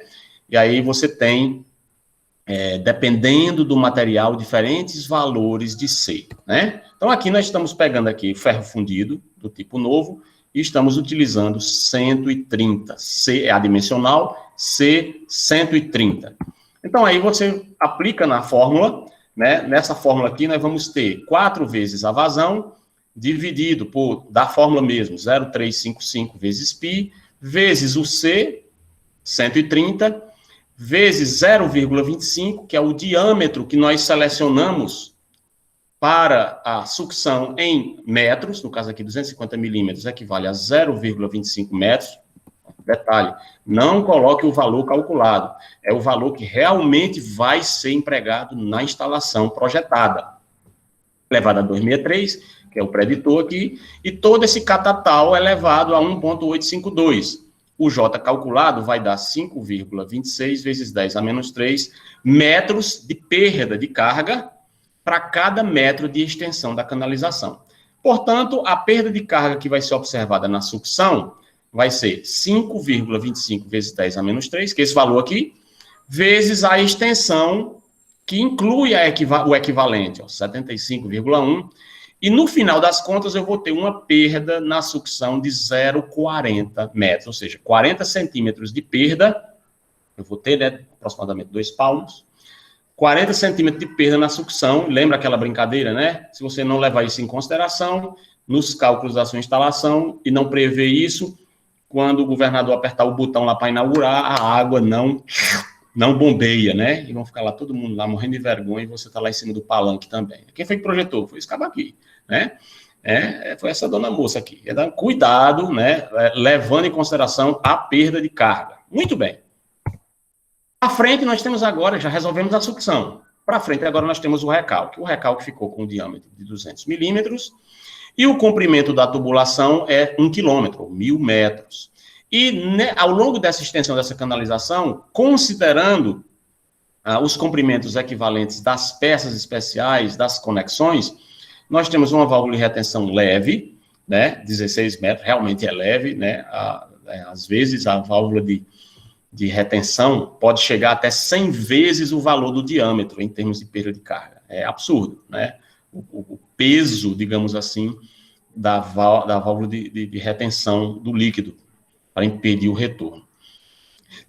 E aí você tem, dependendo do material, diferentes valores de C, né? Então, aqui nós estamos pegando aqui ferro fundido, do tipo novo, e estamos utilizando 130. C é adimensional, C 130. Então, aí você aplica na fórmula, né? Nessa fórmula aqui, nós vamos ter 4 vezes a vazão, dividido da fórmula mesmo, 0,355 vezes π, vezes o C, 130, vezes 0,25, que é o diâmetro que nós selecionamos para a sucção em metros, no caso aqui 250 milímetros, equivale a 0,25 metros. Detalhe, não coloque o valor calculado, é o valor que realmente vai ser empregado na instalação projetada. Levado a 263, que é o preditor aqui, e todo esse catatal é levado a 1,852. O J calculado vai dar 5,26 vezes 10 a menos 3 metros de perda de carga para cada metro de extensão da canalização. Portanto, a perda de carga que vai ser observada na sucção vai ser 5,25 vezes 10 a menos 3, que é esse valor aqui, vezes a extensão, que inclui o equivalente, 75,1, e no final das contas eu vou ter uma perda na sucção de 0,40 metros, ou seja, 40 centímetros de perda, eu vou ter, né, aproximadamente 2 palmos, 40 centímetros de perda na sucção, lembra aquela brincadeira, né? Se você não levar isso em consideração, nos cálculos da sua instalação, e não prever isso, quando o governador apertar o botão lá para inaugurar, a água não bombeia, né? E vão ficar lá todo mundo lá morrendo de vergonha, e você está lá em cima do palanque também. Quem foi que projetou? Foi esse cabo aqui, né? Foi essa dona moça aqui. Cuidado, né? Levando em consideração a perda de carga. Muito bem. À frente, nós temos agora, já resolvemos a sucção. Para frente, agora nós temos o recalque. O recalque ficou com um diâmetro de 200 milímetros e o comprimento da tubulação é 1 quilômetro, 1.000 metros. E, né, ao longo dessa extensão dessa canalização, considerando os comprimentos equivalentes das peças especiais, das conexões, nós temos uma válvula de retenção leve, né, 16 metros, realmente é leve, né, às vezes a válvula de retenção pode chegar até 100 vezes o valor do diâmetro em termos de perda de carga. É absurdo, né? O peso, digamos assim, da válvula de retenção do líquido para impedir o retorno.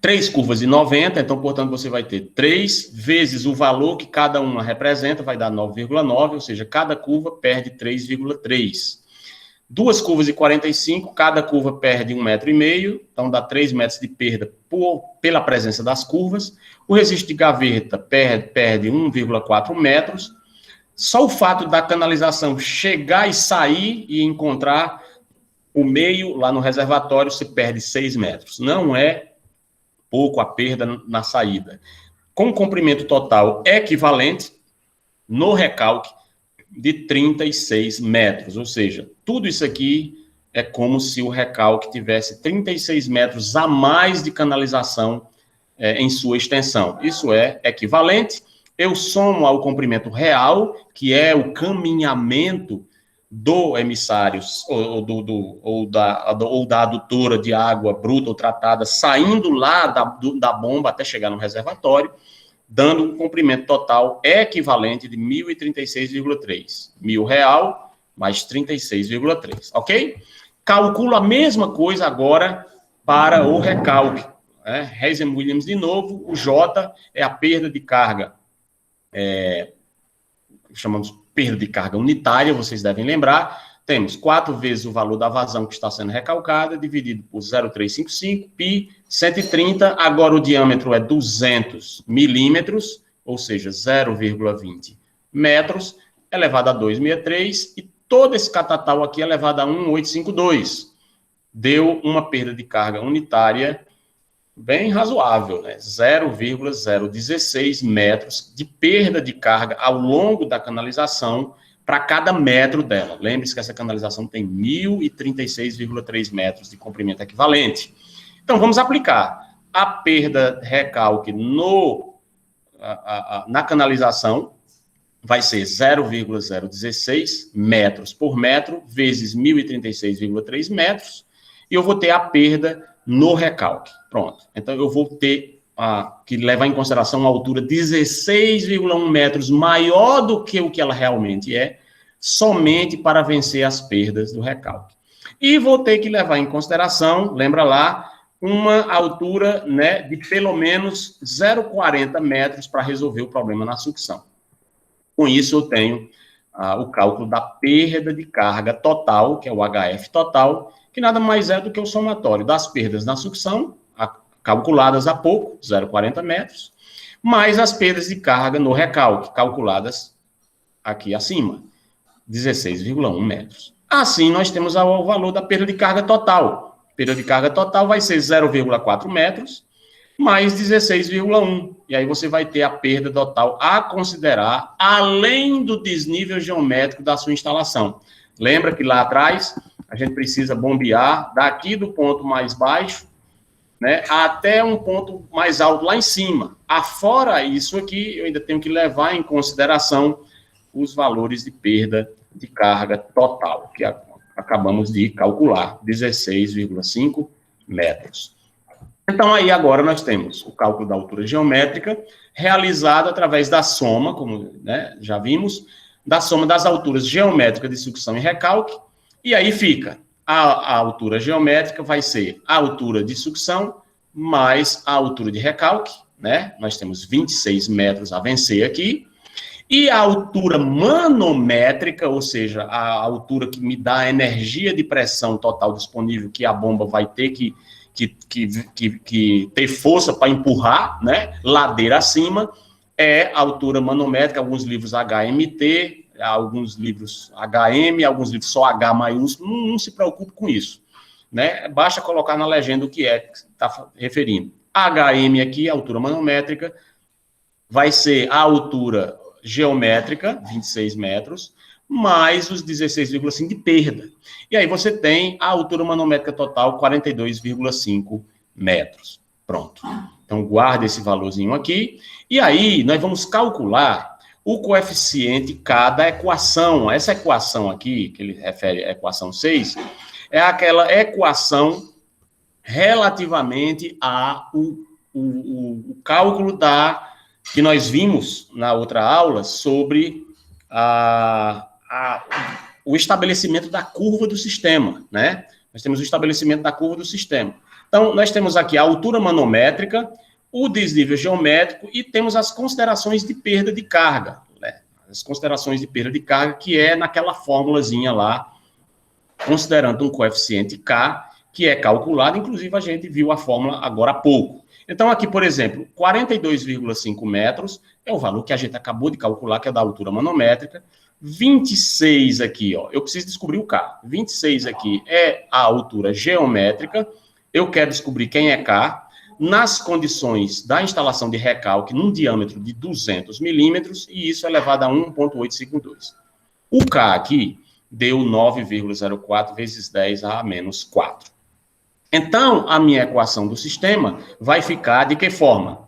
3 curvas de 90, então, portanto, você vai ter 3 vezes o valor que cada uma representa, vai dar 9,9, ou seja, cada curva perde 3,3. Duas curvas de 45, cada curva perde 1,5 m, então dá 3 metros de perda pela presença das curvas. O registro de gaveta perde 1,4 metros. Só o fato da canalização chegar e sair e encontrar o meio lá no reservatório, se perde 6 metros. Não é pouco a perda na saída. Com comprimento total equivalente, no recalque, de 36 metros, ou seja, tudo isso aqui é como se o recalque tivesse 36 metros a mais de canalização em sua extensão. Isso é equivalente. Eu somo ao comprimento real, que é o caminhamento do emissário ou da adutora de água bruta ou tratada, saindo lá da bomba até chegar no reservatório, dando um comprimento total equivalente de 1.036,3. R$ mais 36,3, ok? Calculo a mesma coisa agora para o recalque. Hazen-Williams de novo, o J é a perda de carga, chamamos perda de carga unitária, vocês devem lembrar. Temos 4 vezes o valor da vazão que está sendo recalcada, dividido por 0,355, π, 130, agora o diâmetro é 200 milímetros, ou seja, 0,20 metros, elevado a 263, e todo esse catatal aqui elevado a 1,852. Deu uma perda de carga unitária bem razoável, né? 0,016 metros de perda de carga ao longo da canalização para cada metro dela. Lembre-se que essa canalização tem 1.036,3 metros de comprimento equivalente. Então, vamos aplicar a perda recalque na canalização, vai ser 0,016 metros por metro, vezes 1.036,3 metros, e eu vou ter a perda no recalque. Pronto. Então, eu vou ter que levar em consideração uma altura 16,1 metros maior do que o que ela realmente é, somente para vencer as perdas do recalque. E vou ter que levar em consideração, lembra lá, uma altura, né, de pelo menos 0,40 metros para resolver o problema na sucção. Com isso, eu tenho o cálculo da perda de carga total, que é o HF total, que nada mais é do que o somatório das perdas na sucção, calculadas há pouco, 0,40 metros, mais as perdas de carga no recalque, calculadas aqui acima, 16,1 metros. Assim, nós temos o valor da perda de carga total. A perda de carga total vai ser 0,4 metros, mais 16,1. E aí você vai ter a perda total a considerar, além do desnível geométrico da sua instalação. Lembra que lá atrás, a gente precisa bombear daqui do ponto mais baixo, né, até um ponto mais alto lá em cima. Afora isso aqui, eu ainda tenho que levar em consideração os valores de perda de carga total, que acabamos de calcular, 16,5 metros. Então, aí agora nós temos o cálculo da altura geométrica, realizado através da soma, como, né, já vimos, da soma das alturas geométricas de sucção e recalque, e aí fica a altura geométrica vai ser a altura de sucção mais a altura de recalque, né? Nós temos 26 metros a vencer aqui. E a altura manométrica, ou seja, a altura que me dá a energia de pressão total disponível que a bomba vai ter que ter força para empurrar, né? Ladeira acima, é a altura manométrica, alguns livros HMT, alguns livros HM, alguns livros só H maiúsculo, não se preocupe com isso, né? Basta colocar na legenda o que está referindo. HM aqui, a altura manométrica, vai ser a altura geométrica, 26 metros, mais os 16,5 de perda. E aí você tem a altura manométrica total, 42,5 metros. Pronto. Então, guarde esse valorzinho aqui. E aí, nós vamos calcular o coeficiente K da equação. Essa equação aqui, que ele refere à equação 6, é aquela equação relativamente ao cálculo que nós vimos na outra aula sobre o estabelecimento da curva do sistema, né? Nós temos o estabelecimento da curva do sistema. Então, nós temos aqui a altura manométrica, o desnível geométrico e temos as considerações de perda de carga, né? As considerações de perda de carga, que é naquela formulazinha lá, considerando um coeficiente K, que é calculado, inclusive a gente viu a fórmula agora há pouco. Então, aqui, por exemplo, 42,5 metros é o valor que a gente acabou de calcular, que é da altura manométrica. 26 aqui, ó, eu preciso descobrir o K. 26 aqui é a altura geométrica. Eu quero descobrir quem é K. Nas condições da instalação de recalque num diâmetro de 200 milímetros, e isso é elevado a 1,852. O K aqui deu 9,04 vezes 10 a menos 4. Então, a minha equação do sistema vai ficar de que forma?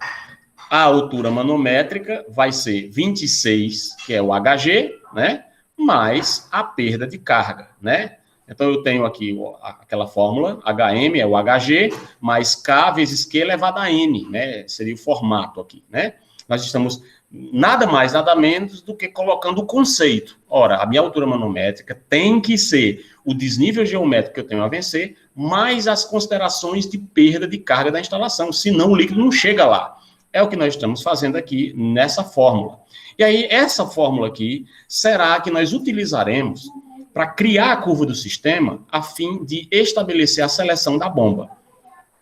A altura manométrica vai ser 26, que é o HG, né? Mais a perda de carga, né? Então, eu tenho aqui aquela fórmula, HM é o HG, mais K vezes Q elevado a N, né? Seria o formato aqui, né? Nós estamos nada mais, nada menos do que colocando o conceito. Ora, a minha altura manométrica tem que ser o desnível geométrico que eu tenho a vencer, mais as considerações de perda de carga da instalação, senão o líquido não chega lá. É o que nós estamos fazendo aqui nessa fórmula. E aí, essa fórmula aqui será a que nós utilizaremos para criar a curva do sistema a fim de estabelecer a seleção da bomba.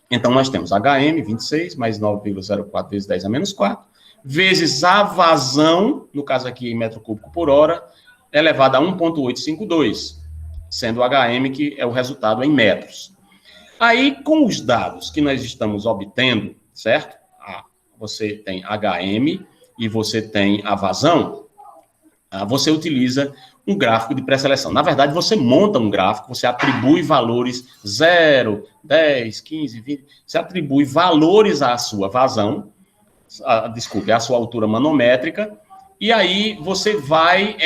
Então, nós temos HM, 26, mais 9,04 vezes 10 a menos 4, vezes a vazão, no caso aqui em metro cúbico por hora, elevado a 1,852, sendo o HM que é o resultado em metros. Aí, com os dados que nós estamos obtendo, certo? Você tem HM e você tem a vazão, você utiliza um gráfico de pré-seleção. Na verdade, você monta um gráfico, você atribui valores 0, 10, 15, 20, você atribui valores à sua vazão, à sua altura manométrica, e aí você vai,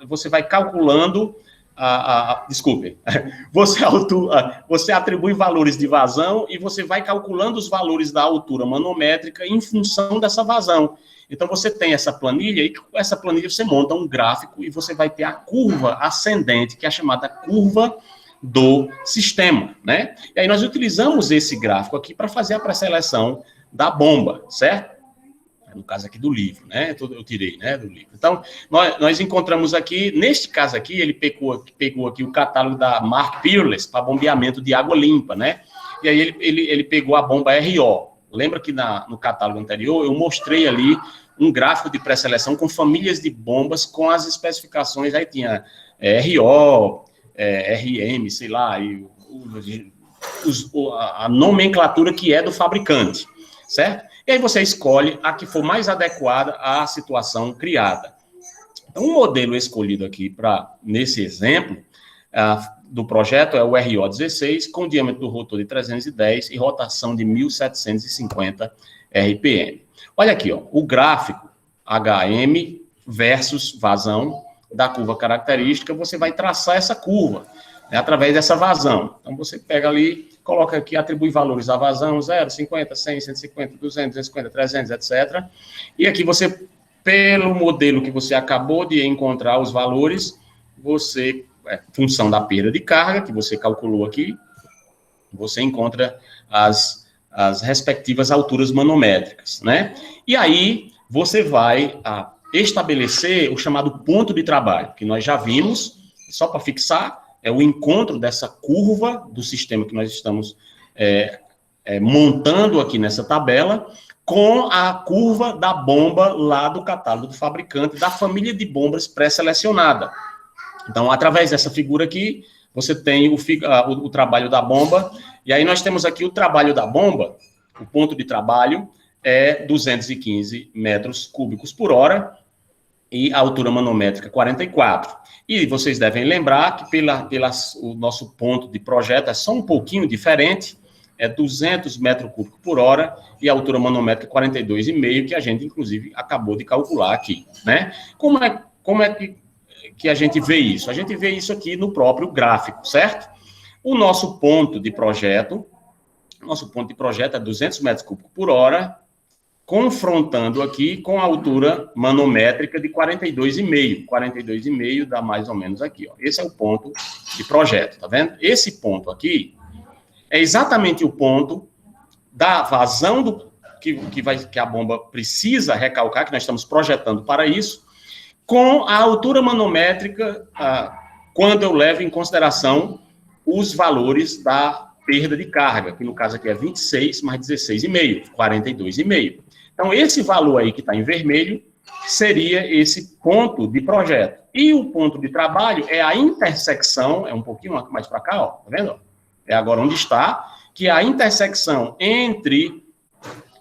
você vai calculando, você atribui valores de vazão e você vai calculando os valores da altura manométrica em função dessa vazão. Então, você tem essa planilha, e com essa planilha você monta um gráfico e você vai ter a curva ascendente, que é a chamada curva do sistema, né? E aí nós utilizamos esse gráfico aqui para fazer a pré-seleção da bomba, certo? No caso aqui do livro, né? Eu tirei, né, do livro. Então, nós encontramos aqui, neste caso aqui, ele pegou aqui o catálogo da Mark Peerless para bombeamento de água limpa, né? E aí ele pegou a bomba RO. Lembra que no catálogo anterior eu mostrei ali um gráfico de pré-seleção com famílias de bombas com as especificações, aí tinha RO, RM, sei lá, e a nomenclatura que é do fabricante, certo? E aí você escolhe a que for mais adequada à situação criada. Então, o modelo escolhido aqui nesse exemplo do projeto é o RO16, com diâmetro do rotor de 310 e rotação de 1.750 RPM. Olha aqui, ó, o gráfico HM versus vazão da curva característica, você vai traçar essa curva, né, através dessa vazão. Então, você pega ali, coloca aqui, atribui valores à vazão, 0, 50, 100, 150, 200, 250, 300, etc. E aqui você, pelo modelo que você acabou de encontrar os valores, você, função da perda de carga, que você calculou aqui, você encontra as respectivas alturas manométricas, né? E aí, você vai estabelecer o chamado ponto de trabalho, que nós já vimos, só para fixar, é o encontro dessa curva do sistema que nós estamos montando aqui nessa tabela, com a curva da bomba lá do catálogo do fabricante, da família de bombas pré-selecionada. Então, através dessa figura aqui, você tem o trabalho da bomba, e aí nós temos aqui o trabalho da bomba, o ponto de trabalho é 215 metros cúbicos por hora, e a altura manométrica 44. E vocês devem lembrar que o nosso ponto de projeto é só um pouquinho diferente, é 200 metros cúbicos por hora, e a altura manométrica 42,5, que a gente, inclusive, acabou de calcular aqui, né? Como é que a gente vê isso? A gente vê isso aqui no próprio gráfico, certo? O nosso ponto de projeto é 200 metros cúbicos por hora, confrontando aqui com a altura manométrica de 42,5. 42,5 dá mais ou menos aqui, ó. Esse é o ponto de projeto, tá vendo? Esse ponto aqui é exatamente o ponto da vazão que a bomba precisa recalcar, que nós estamos projetando para isso, com a altura manométrica quando eu levo em consideração os valores da perda de carga, que no caso aqui é 26 mais 16,5, 42,5. Então, esse valor aí que está em vermelho seria esse ponto de projeto. E o ponto de trabalho é a intersecção, é um pouquinho mais para cá, ó, tá vendo? É agora onde está, que é a intersecção entre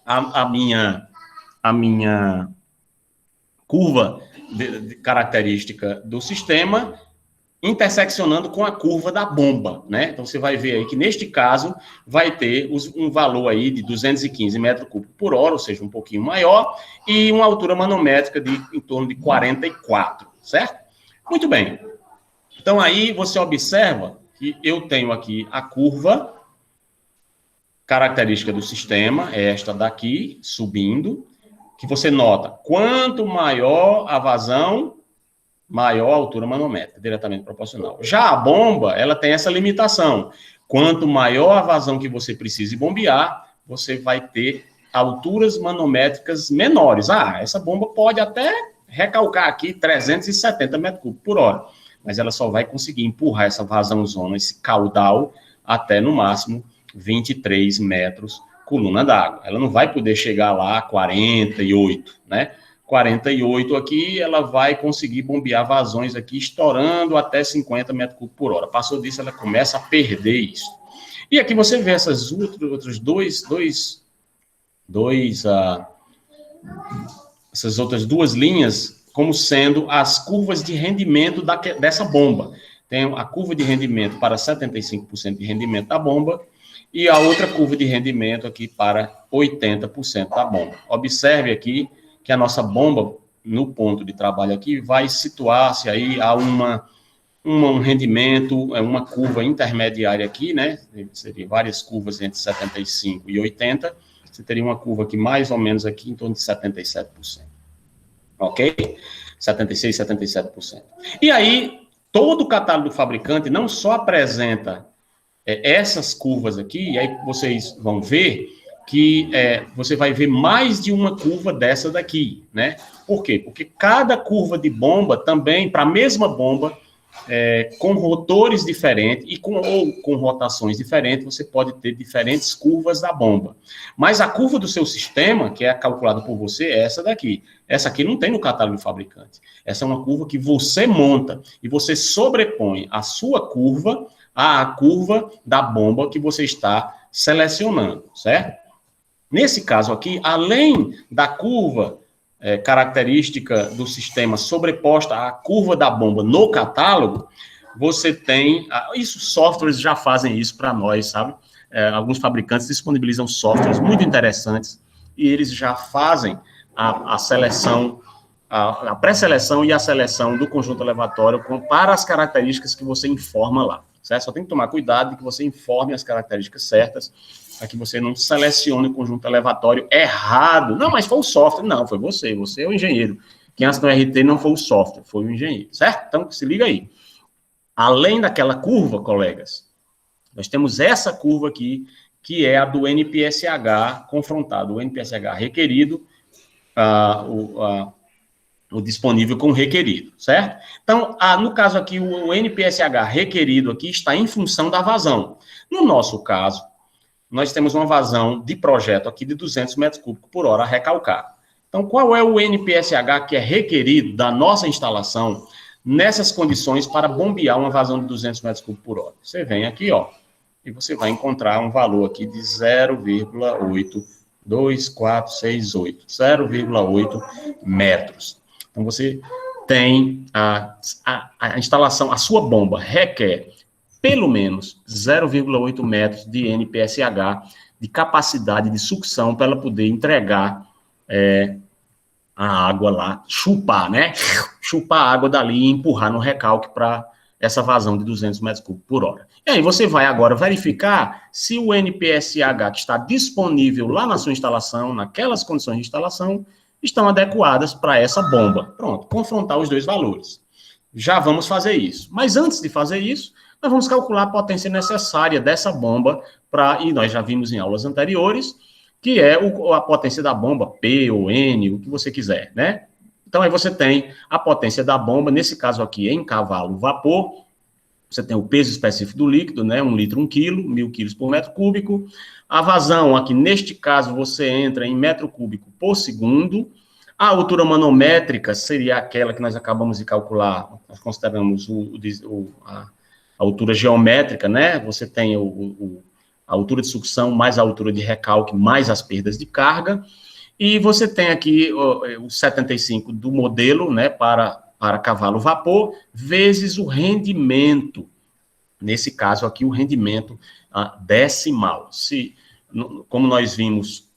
a minha curva de característica do sistema interseccionando com a curva da bomba, né? Então, você vai ver aí que, neste caso, vai ter um valor aí de 215 metros cúbicos por hora, ou seja, um pouquinho maior, e uma altura manométrica de em torno de 44, certo? Muito bem. Então, aí você observa que eu tenho aqui a curva característica do sistema, esta daqui, subindo, que você nota, quanto maior a vazão, maior a altura manométrica, diretamente proporcional. Já a bomba, ela tem essa limitação. Quanto maior a vazão que você precise bombear, você vai ter alturas manométricas menores. Essa bomba pode até recalcar aqui 370 metros cúbicos por hora, mas ela só vai conseguir empurrar essa vazãozona, esse caudal, até no máximo 23 metros coluna d'água. Ela não vai poder chegar lá a 48, né? 48 aqui, ela vai conseguir bombear vazões aqui, estourando até 50 metros cúbicos por hora. Passou disso, ela começa a perder isso. E aqui você vê essas essas outras duas linhas como sendo as curvas de rendimento dessa bomba. Tem a curva de rendimento para 75% de rendimento da bomba e a outra curva de rendimento aqui para 80% da bomba. Observe aqui que a nossa bomba, no ponto de trabalho aqui, vai situar-se aí a um rendimento, uma curva intermediária aqui, né? Seria várias curvas entre 75% e 80%. Você teria uma curva aqui mais ou menos aqui em torno de 77%. Ok? 76%, 77%. E aí, todo o catálogo do fabricante não só apresenta essas curvas aqui, e aí vocês vão ver que você vai ver mais de uma curva dessa daqui, né? Por quê? Porque cada curva de bomba também, para a mesma bomba, com rotores diferentes ou com rotações diferentes, você pode ter diferentes curvas da bomba. Mas a curva do seu sistema, que é calculada por você, é essa daqui. Essa aqui não tem no catálogo do fabricante. Essa é uma curva que você monta e você sobrepõe a sua curva à curva da bomba que você está selecionando, certo? Nesse caso aqui, além da curva característica do sistema sobreposta à curva da bomba no catálogo, você tem... Isso, softwares já fazem isso para nós, sabe? Alguns fabricantes disponibilizam softwares muito interessantes e eles já fazem a seleção, a pré-seleção e a seleção do conjunto elevatório para as características que você informa lá, certo? Só tem que tomar cuidado de que você informe as características certas, para que você não selecione o conjunto elevatório errado. Não, mas foi o software. Não, foi você é o engenheiro. Quem assinou o RT não foi o software, foi o engenheiro, certo? Então, se liga aí. Além daquela curva, colegas, nós temos essa curva aqui, que é a do NPSH confrontado, o NPSH requerido, o disponível com o requerido, certo? Então, no caso aqui, o NPSH requerido aqui está em função da vazão. No nosso caso, nós temos uma vazão de projeto aqui de 200 metros cúbicos por hora a recalcar. Então, qual é o NPSH que é requerido da nossa instalação nessas condições para bombear uma vazão de 200 metros cúbicos por hora? Você vem aqui, ó, e você vai encontrar um valor aqui de 0,82468, 0,8 metros. Então, você tem a instalação, a sua bomba requer pelo menos 0,8 metros de NPSH de capacidade de sucção para ela poder entregar a água lá, chupar, né? Chupar a água dali e empurrar no recalque para essa vazão de 200 metros cúbicos por hora. E aí você vai agora verificar se o NPSH que está disponível lá na sua instalação, naquelas condições de instalação, estão adequadas para essa bomba. Pronto, confrontar os dois valores. Já vamos fazer isso. Mas antes de fazer isso, nós vamos calcular a potência necessária dessa bomba e nós já vimos em aulas anteriores, que é a potência da bomba, P ou N, o que você quiser, né? Então, aí você tem a potência da bomba, nesse caso aqui, em cavalo vapor, Você tem o peso específico do líquido, né? 1 litro, 1 quilo, 1.000 quilos por metro cúbico. A vazão, aqui neste caso, você entra em metro cúbico por segundo. A altura manométrica seria aquela que nós acabamos de calcular, nós consideramos a altura geométrica, né? Você tem a altura de sucção mais a altura de recalque, mais as perdas de carga. E você tem aqui o 75 do modelo, né, para cavalo vapor, vezes o rendimento. Nesse caso aqui, o rendimento decimal. Como nós vimos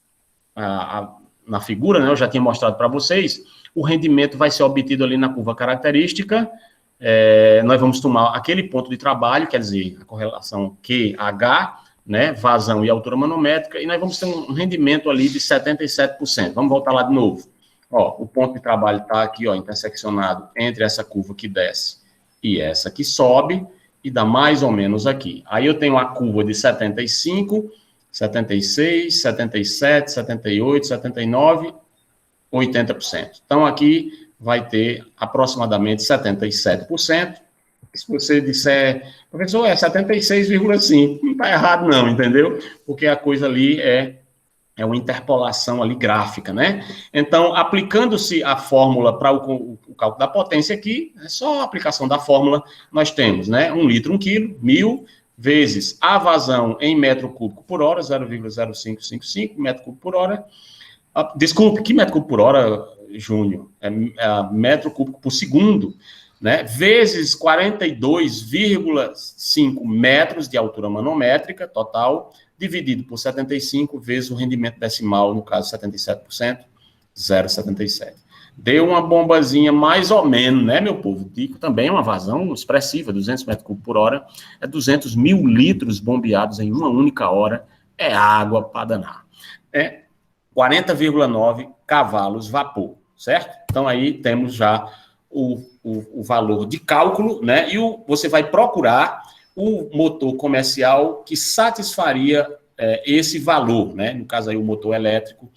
na figura, né, eu já tinha mostrado para vocês, o rendimento vai ser obtido ali na curva característica. Nós vamos tomar aquele ponto de trabalho, quer dizer, a correlação QH, né, vazão e altura manométrica, e nós vamos ter um rendimento ali de 77%. Vamos voltar lá de novo. Ó, o ponto de trabalho está aqui, ó, interseccionado entre essa curva que desce e essa que sobe, e dá mais ou menos aqui. Aí eu tenho a curva de 75, 76, 77, 78, 79, 80%. Então, aqui vai ter aproximadamente 77%. Se você disser, professor, 76,5%, não está errado não, entendeu? Porque a coisa ali é uma interpolação ali gráfica, né? Então, aplicando-se a fórmula para o cálculo da potência aqui, é só a aplicação da fórmula, nós temos, né? 1 litro, 1 quilo, 1.000, vezes a vazão em metro cúbico por hora, 0,0555 metro cúbico por hora. Desculpe, que metro cúbico por hora, Júnior? É metro cúbico por segundo, né? Vezes 42,5 metros de altura manométrica total, dividido por 75, vezes o rendimento decimal, no caso 77%, 0,77. Deu uma bombazinha mais ou menos, né, meu povo? Digo, também é uma vazão expressiva, 200 metros cúbicos por hora, 200 mil litros bombeados em uma única hora, é água para danar. 40,9 cavalos vapor, certo? Então, aí temos já o valor de cálculo, né, e você vai procurar o motor comercial que satisfaria esse valor, né? No caso aí, o motor elétrico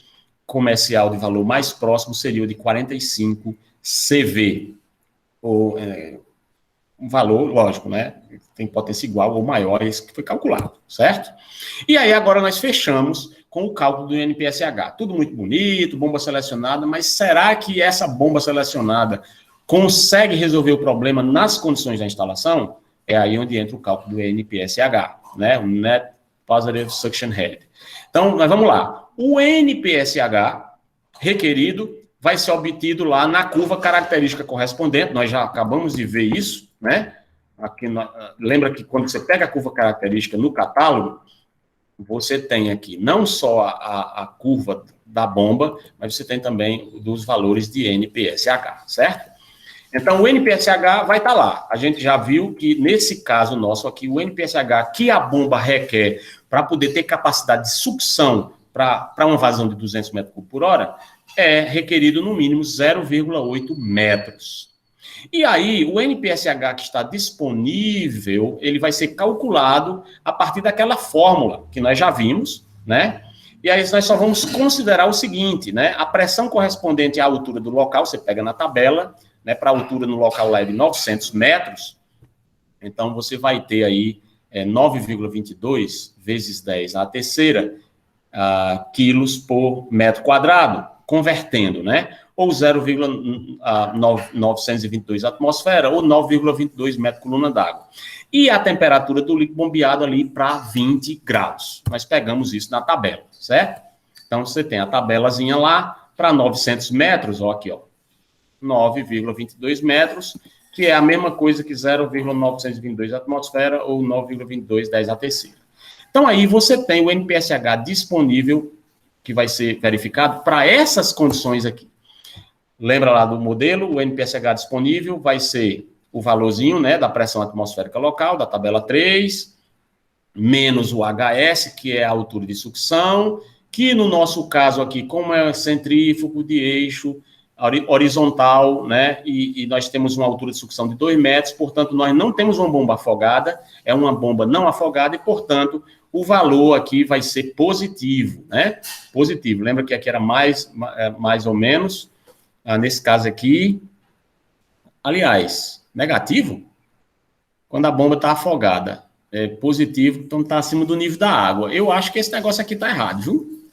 comercial de valor mais próximo seria o de 45 CV. Um valor, lógico, né? Tem potência igual ou maior a esse que foi calculado, certo? E aí, agora nós fechamos com o cálculo do NPSH. Tudo muito bonito, bomba selecionada, mas será que essa bomba selecionada consegue resolver o problema nas condições da instalação? É aí onde entra o cálculo do NPSH, né? O Net Positive Suction Head. Então, nós vamos lá. O NPSH requerido vai ser obtido lá na curva característica correspondente. Nós já acabamos de ver isso, né? Aqui, lembra que quando você pega a curva característica no catálogo, você tem aqui não só a curva da bomba, mas você tem também dos valores de NPSH, certo? Então, o NPSH vai estar lá. A gente já viu que, nesse caso nosso aqui, o NPSH que a bomba requer para poder ter capacidade de sucção para uma vazão de 200 metros cúbicos por hora, é requerido, no mínimo, 0,8 metros. E aí, o NPSH que está disponível, ele vai ser calculado a partir daquela fórmula que nós já vimos, né? E aí, nós só vamos considerar o seguinte, né? A pressão correspondente à altura do local, você pega na tabela, né, para a altura no local lá é de 900 metros, então você vai ter aí 9,22 vezes 10 à terceira quilos por metro quadrado, convertendo, né? Ou 0,922 atmosfera, ou 9,22 metro coluna d'água. E a temperatura do líquido bombeado ali para 20 graus. Nós pegamos isso na tabela, certo? Então, você tem a tabelazinha lá, para 900 metros, ó, aqui, ó. 9,22 metros, que é a mesma coisa que 0,922 atmosfera ou 9,22 10 à terceira. Então, aí você tem o NPSH disponível, que vai ser verificado para essas condições aqui. Lembra lá do modelo? O NPSH disponível vai ser o valorzinho, né, da pressão atmosférica local, da tabela 3, menos o HS, que é a altura de sucção, que no nosso caso aqui, como é centrífugo de eixo horizontal, né, e nós temos uma altura de sucção de 2 metros, portanto, nós não temos uma bomba afogada, é uma bomba não afogada, e, portanto, o valor aqui vai ser positivo, né, positivo. Lembra que aqui era mais ou menos, nesse caso aqui, aliás, negativo? quando a bomba está afogada. É positivo, então está acima do nível da água. Eu acho que esse negócio aqui está errado, viu?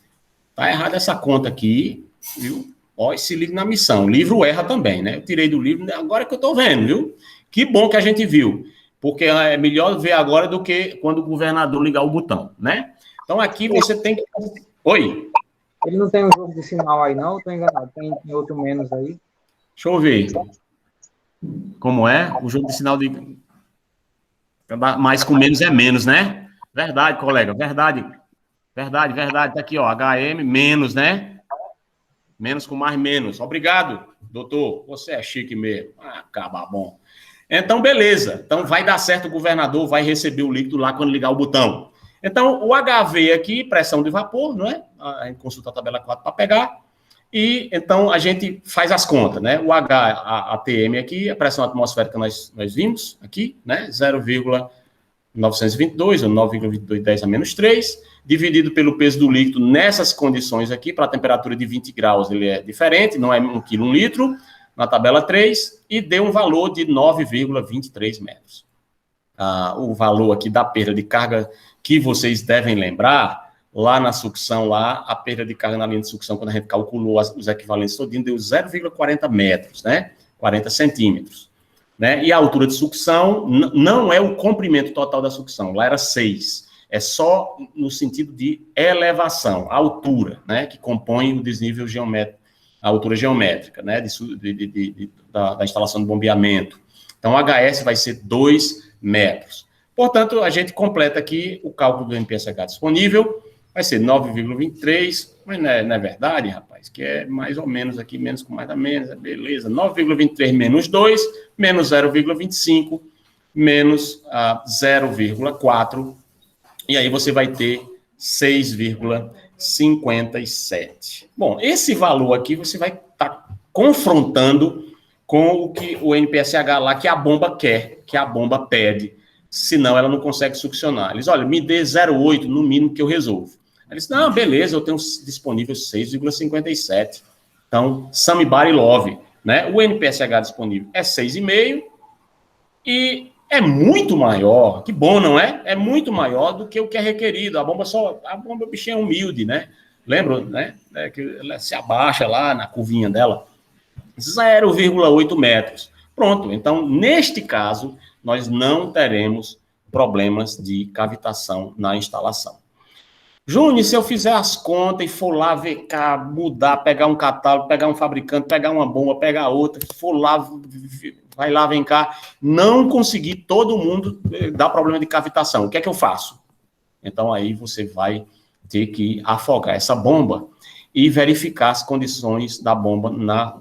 Está errada essa conta aqui, viu? Ó, se liga na missão. O livro erra também, né? Eu tirei do livro, agora que eu estou vendo, viu? Que bom que a gente viu, porque é melhor ver agora do que quando o governador ligar o botão, né? Então aqui você tem que... Oi? Ele não tem um jogo de sinal aí, não? Estou enganado. Tem outro menos aí. Deixa eu ver. Como é? O jogo de sinal de... Mais com menos é menos, né? Verdade, colega, verdade. Verdade, verdade. Tá aqui, ó, HM menos, né? Menos com mais menos. Obrigado, doutor. Você é chique mesmo. Ah, acaba bom. Então, beleza. Então, vai dar certo, o governador vai receber o líquido lá quando ligar o botão. Então, o HV aqui, pressão de vapor, não é? A gente consulta a tabela 4 para pegar. E, então, a gente faz as contas, né? O H, a ATM aqui, a pressão atmosférica nós vimos aqui, né? 0,922, ou 9,22, 10 a menos 3, dividido pelo peso do líquido nessas condições aqui, para a temperatura de 20 graus ele é diferente, não é 1 quilo, 1 litro, na tabela 3, e deu um valor de 9,23 metros. O valor aqui da perda de carga que vocês devem lembrar, lá na sucção, lá, a perda de carga na linha de sucção, quando a gente calculou os equivalentes todinho, deu 0,40 metros, né? 40 centímetros. Né? E a altura de sucção não é o comprimento total da sucção, lá era 6. É só no sentido de elevação, a altura, né? Que compõe o desnível geométrico, a altura geométrica, né? Da instalação de bombeamento. Então, o HS vai ser 2 metros. Portanto, a gente completa aqui o cálculo do NPSH disponível, vai ser 9,23, mas não é verdade, rapaz, que é mais ou menos aqui, menos com mais da menos, beleza, 9,23 menos 2, menos 0,25, menos 0,4, e aí você vai ter 6,57. Bom, esse valor aqui você vai estar confrontando com o que o NPSH lá, que a bomba quer, que a bomba pede, senão ela não consegue succionar. Eles, olha, me dê 0,8 no mínimo que eu resolvo. Eles, não, beleza, eu tenho disponível 6,57. Então, somebody love, né? O NPSH disponível é 6,5 e é muito maior, que bom, não é? É muito maior do que o que é requerido. A bomba bichinha é humilde, né? Lembra, né? Que ela se abaixa lá na curvinha dela. 0,8 metros. Pronto, então, neste caso, nós não teremos problemas de cavitação na instalação. Júnior, se eu fizer as contas e for lá ver cá, mudar, pegar um catálogo, pegar um fabricante, pegar uma bomba, pegar outra, for lá, vai lá, vem cá, não conseguir todo mundo dar problema de cavitação, o que é que eu faço? Então, aí você vai ter que afogar essa bomba e verificar as condições da bomba na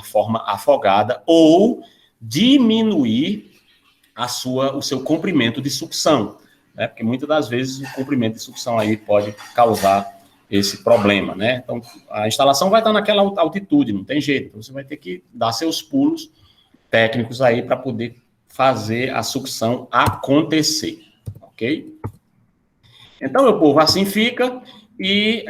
forma afogada ou diminuir o seu comprimento de sucção, né? Porque muitas das vezes o comprimento de sucção aí pode causar esse problema, né? Então, a instalação vai estar naquela altitude, não tem jeito, então você vai ter que dar seus pulos técnicos aí para poder fazer a sucção acontecer, ok? Então, meu povo, assim fica e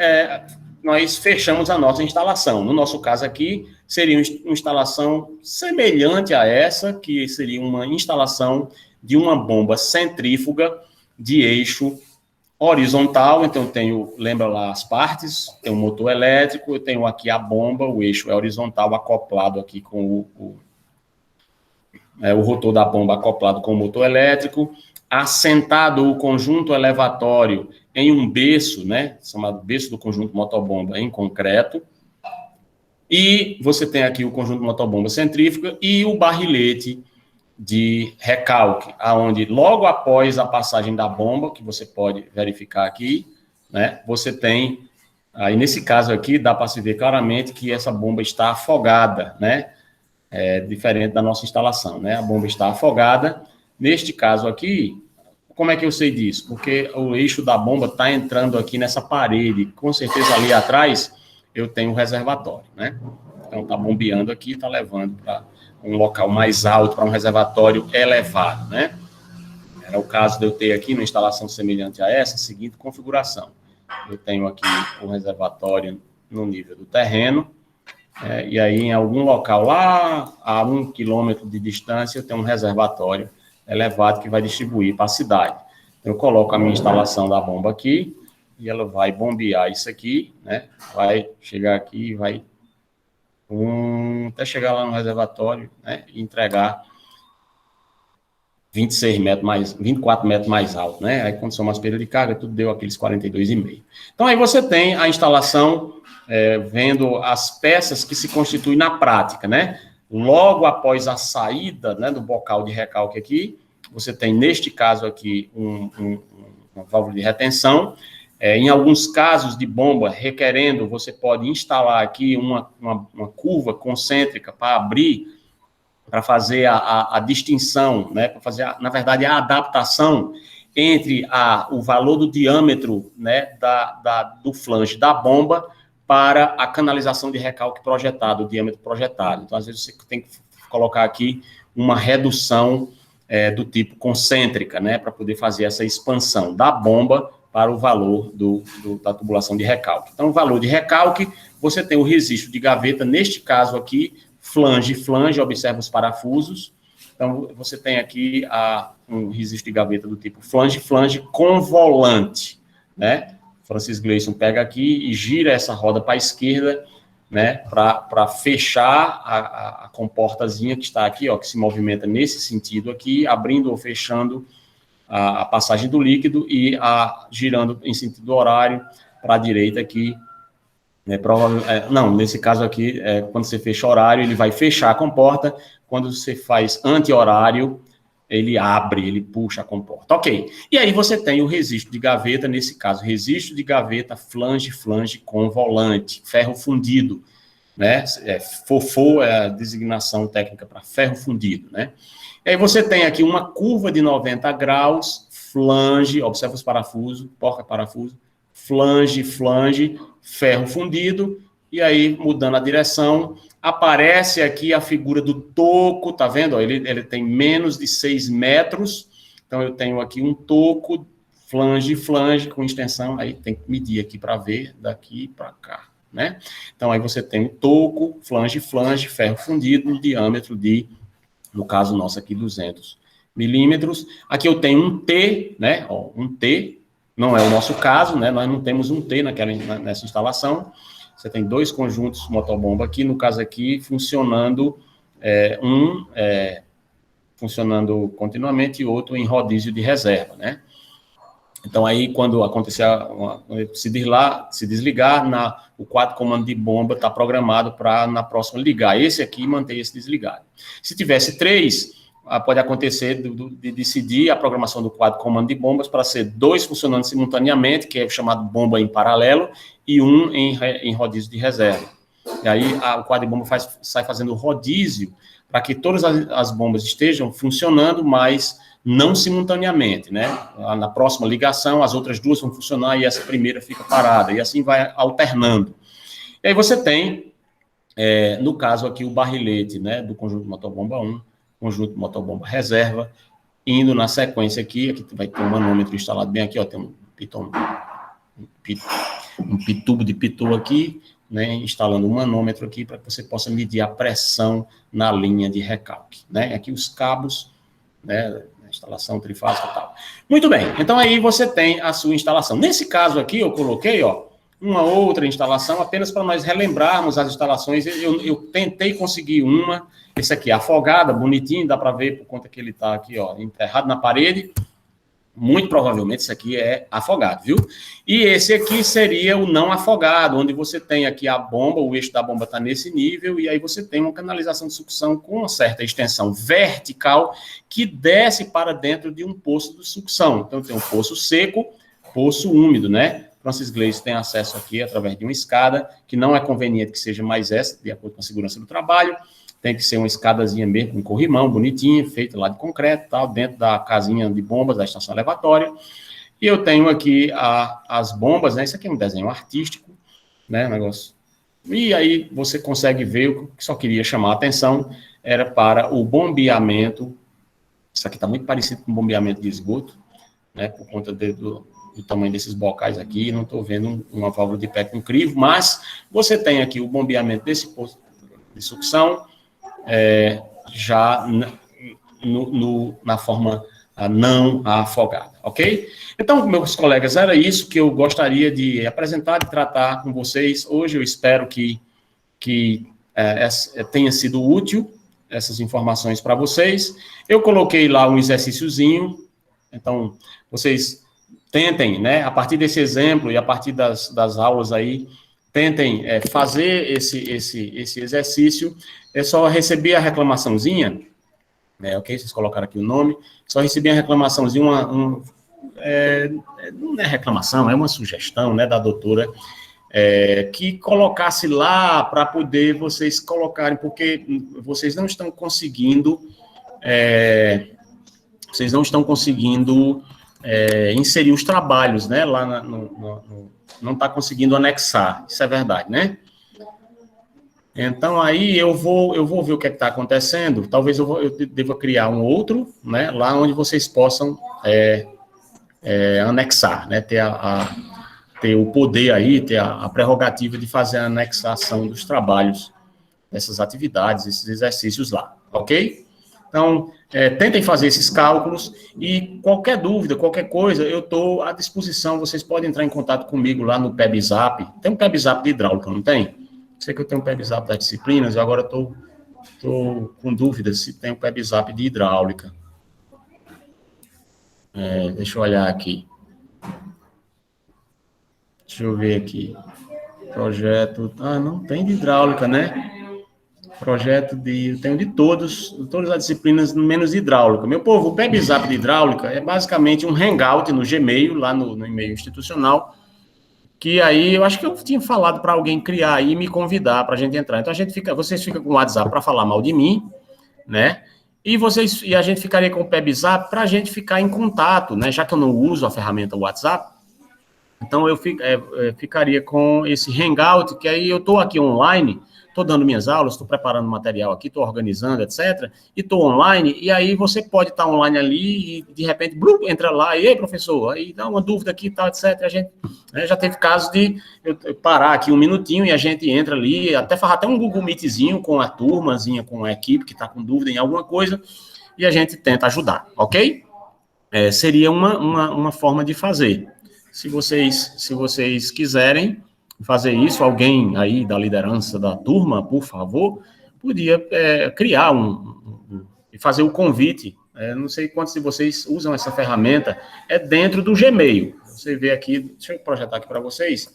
nós fechamos a nossa instalação. No nosso caso aqui, seria uma instalação semelhante a essa, que seria uma instalação de uma bomba centrífuga de eixo horizontal. Então, eu tenho, lembra lá as partes, tem um motor elétrico, eu tenho aqui a bomba, o eixo é horizontal acoplado aqui com o rotor da bomba acoplado com o motor elétrico, assentado o conjunto elevatório em um berço, né, chamado berço do conjunto motobomba em concreto, e você tem aqui o conjunto motobomba centrífuga e o barrilete de recalque, aonde logo após a passagem da bomba, que você pode verificar aqui, né, você tem, aí nesse caso aqui, dá para se ver claramente que essa bomba está afogada, né, diferente da nossa instalação, né, a bomba está afogada. Neste caso aqui, como é que eu sei disso? Porque o eixo da bomba está entrando aqui nessa parede, com certeza ali atrás eu tenho um reservatório, né, então está bombeando aqui, está levando para um local mais alto, para um reservatório elevado, né? Era o caso de eu ter aqui uma instalação semelhante a essa, a seguinte configuração. Eu tenho aqui o reservatório no nível do terreno, e aí em algum local lá, a 1 quilômetro de distância, eu tenho um reservatório elevado que vai distribuir para a cidade. Então, eu coloco a minha instalação da bomba aqui, e ela vai bombear isso aqui, né? Vai chegar aqui, vai até chegar lá no reservatório, né? E entregar 24 metros mais alto, né? Aí, quando soma as perdas de carga, tudo deu aqueles 42,5. Então, aí você tem a instalação, vendo as peças que se constituem na prática, né? Logo após a saída, né, do bocal de recalque aqui, você tem, neste caso aqui, uma válvula de retenção. Em alguns casos de bomba requerendo, você pode instalar aqui uma curva concêntrica para abrir, para fazer a distinção, né, para fazer, na verdade, a adaptação entre o valor do diâmetro, né, do flange da bomba para a canalização de recalque projetado, o diâmetro projetado. Então, às vezes, você tem que colocar aqui uma redução do tipo concêntrica, né, para poder fazer essa expansão da bomba para o valor da tubulação de recalque. Então, o valor de recalque, você tem o registro de gaveta, neste caso aqui, flange, observa os parafusos. Então, você tem aqui um registro de gaveta do tipo flange com volante, né? Francis Gleason pega aqui e gira essa roda para a esquerda, né? Para fechar a comportazinha que está aqui, ó, que se movimenta nesse sentido aqui, abrindo ou fechando a passagem do líquido e girando em sentido horário para a direita aqui. Não, nesse caso aqui, quando você fecha horário, ele vai fechar a comporta. Quando você faz anti-horário, ele abre, ele puxa a comporta. Ok. E aí você tem o registro de gaveta, nesse caso, registro de gaveta flange com volante, ferro fundido, né? FOFO é a designação técnica para ferro fundido, né? E aí você tem aqui uma curva de 90 graus, flange, observa os parafusos, porca-parafuso, flange, ferro fundido, e aí, mudando a direção, aparece aqui a figura do toco, tá vendo? Ó, ele tem menos de 6 metros, então eu tenho aqui um toco, flange, com extensão, aí tem que medir aqui para ver, daqui para cá, né? Então, aí você tem o toco, flange, ferro fundido, no diâmetro de, no caso nosso aqui, 200 milímetros. Aqui eu tenho um T, né? Ó, um T, não é o nosso caso, né? Nós não temos um T nessa instalação. Você tem 2 conjuntos motobomba aqui, no caso aqui, funcionando, funcionando continuamente e outro em rodízio de reserva, né? Então, aí, quando acontecer, se desligar, o quadro de comando de bomba está programado para, na próxima, ligar. Esse aqui, manter esse desligado. Se tivesse 3, pode acontecer de decidir a programação do quadro de comando de bombas para ser 2 funcionando simultaneamente, que é chamado bomba em paralelo, e 1 em rodízio de reserva. E aí, o quadro de bomba sai fazendo rodízio para que todas as bombas estejam funcionando, mas não simultaneamente, né? Na próxima ligação, as outras 2 vão funcionar e essa primeira fica parada, e assim vai alternando. E aí você tem, no caso aqui, o barrilete, né, do conjunto motobomba 1, conjunto motobomba reserva, indo na sequência aqui vai ter um manômetro instalado bem aqui, ó, tem um tubo de pitot aqui, né, instalando um manômetro aqui para que você possa medir a pressão na linha de recalque, né? Aqui os cabos, né, instalação trifásica e tal. Muito bem, então aí você tem a sua instalação. Nesse caso aqui eu coloquei, ó, uma outra instalação, apenas para nós relembrarmos as instalações. Eu tentei conseguir uma, esse aqui, afogada, bonitinho, dá para ver por conta que ele está aqui, ó, enterrado na parede. Muito provavelmente isso aqui é afogado, viu? E esse aqui seria o não afogado, onde você tem aqui a bomba, o eixo da bomba está nesse nível, e aí você tem uma canalização de sucção com uma certa extensão vertical que desce para dentro de um poço de sucção. Então, tem um poço seco, poço úmido, né? Francis Gleason tem acesso aqui através de uma escada, que não é conveniente que seja mais essa, de acordo com a segurança do trabalho. Tem que ser uma escadazinha mesmo, com corrimão, bonitinha, feita lá de concreto, tal, dentro da casinha de bombas da estação elevatória. E eu tenho aqui as bombas, né? Isso aqui é um desenho artístico, né? Negócio. E aí você consegue ver, o que só queria chamar a atenção, era para o bombeamento. Isso aqui está muito parecido com bombeamento de esgoto, né? Por conta do tamanho desses bocais aqui, não estou vendo uma válvula de pé com crivo, mas você tem aqui o bombeamento desse poço de sucção, já na forma não afogada, ok? Então, meus colegas, era isso que eu gostaria de apresentar, de tratar com vocês. Hoje eu espero que tenha sido útil essas informações para vocês. Eu coloquei lá um exercíciozinho, então vocês tentem, né, a partir desse exemplo e a partir das aulas aí, tentem fazer esse exercício. É só receber a reclamaçãozinha, né, ok? Vocês colocaram aqui o nome, só receber a reclamaçãozinha, não é reclamação, é uma sugestão, né, da doutora, que colocasse lá para poder vocês colocarem, porque vocês não estão conseguindo, inserir os trabalhos, né, lá não está conseguindo anexar, isso é verdade, né? Então, aí eu vou ver o que está acontecendo, talvez eu deva criar um outro, né, lá onde vocês possam anexar, né, ter o poder aí, ter a prerrogativa de fazer a anexação dos trabalhos, dessas atividades, esses exercícios lá, ok? Então, tentem fazer esses cálculos e qualquer dúvida, qualquer coisa, eu estou à disposição, vocês podem entrar em contato comigo lá no PebZap. Tem um PebZap de hidráulica, não tem? Sei que eu tenho um PebZap das disciplinas, e agora estou com dúvidas se tem um PebZap de hidráulica. Deixa eu olhar aqui. Deixa eu ver aqui. Projeto... não tem de hidráulica, né? Tenho de todas as disciplinas, menos hidráulica. Meu povo, o PebZap de hidráulica é basicamente um hangout no Gmail, lá no e-mail institucional, que aí eu acho que eu tinha falado para alguém criar aí e me convidar para a gente entrar. Então, vocês ficam com o WhatsApp para falar mal de mim, né? E a gente ficaria com o PebZap para a gente ficar em contato, né? Já que eu não uso a ferramenta WhatsApp, então eu ficaria com esse hangout, que aí eu estou aqui online, estou dando minhas aulas, estou preparando material aqui, estou organizando, etc. E estou online, e aí você pode estar online ali e, de repente, entra lá, e aí, professor, aí dá uma dúvida aqui e tal, etc. A gente já teve casos de eu parar aqui um minutinho e a gente entra ali, faz até um Google Meetzinho com a turmazinha, com a equipe que está com dúvida em alguma coisa, e a gente tenta ajudar, ok? Seria uma forma de fazer. Se vocês quiserem fazer isso, alguém aí da liderança da turma, por favor, podia criar e fazer o convite. Não sei quantos de vocês usam essa ferramenta, dentro do Gmail. Você vê aqui, deixa eu projetar aqui para vocês.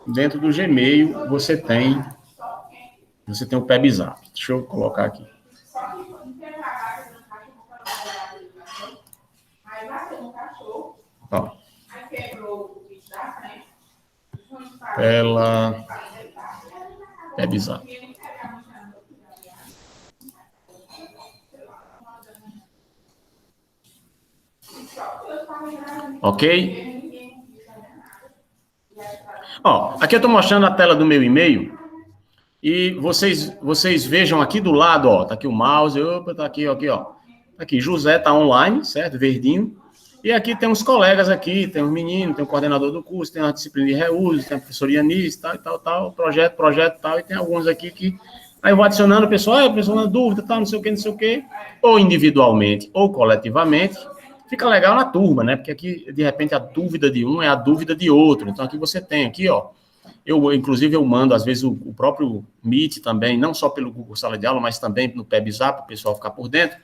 Dentro do Gmail, você tem o PebZap. Deixa eu colocar aqui. Ó. Tela PebZap. Ok? Ó, aqui eu estou mostrando a tela do meu e-mail e vocês vejam aqui do lado, ó, tá aqui o mouse, tá aqui, ó. Tá aqui, José tá online, certo? Verdinho. E aqui tem uns colegas aqui, tem um menino, tem um coordenador do curso, tem uma disciplina de reuso, tem a professora Ianice, tal, projeto, tal, e tem alguns aqui que... Aí eu vou adicionando o pessoal, a pessoa na dúvida, tal, não sei o quê, ou individualmente, ou coletivamente, fica legal na turma, né? Porque aqui, de repente, a dúvida de um é a dúvida de outro. Então, aqui você tem, aqui, ó, inclusive, eu mando, às vezes, o próprio Meet também, não só pelo Google Sala de Aula, mas também no PebZap, para o pessoal ficar por dentro.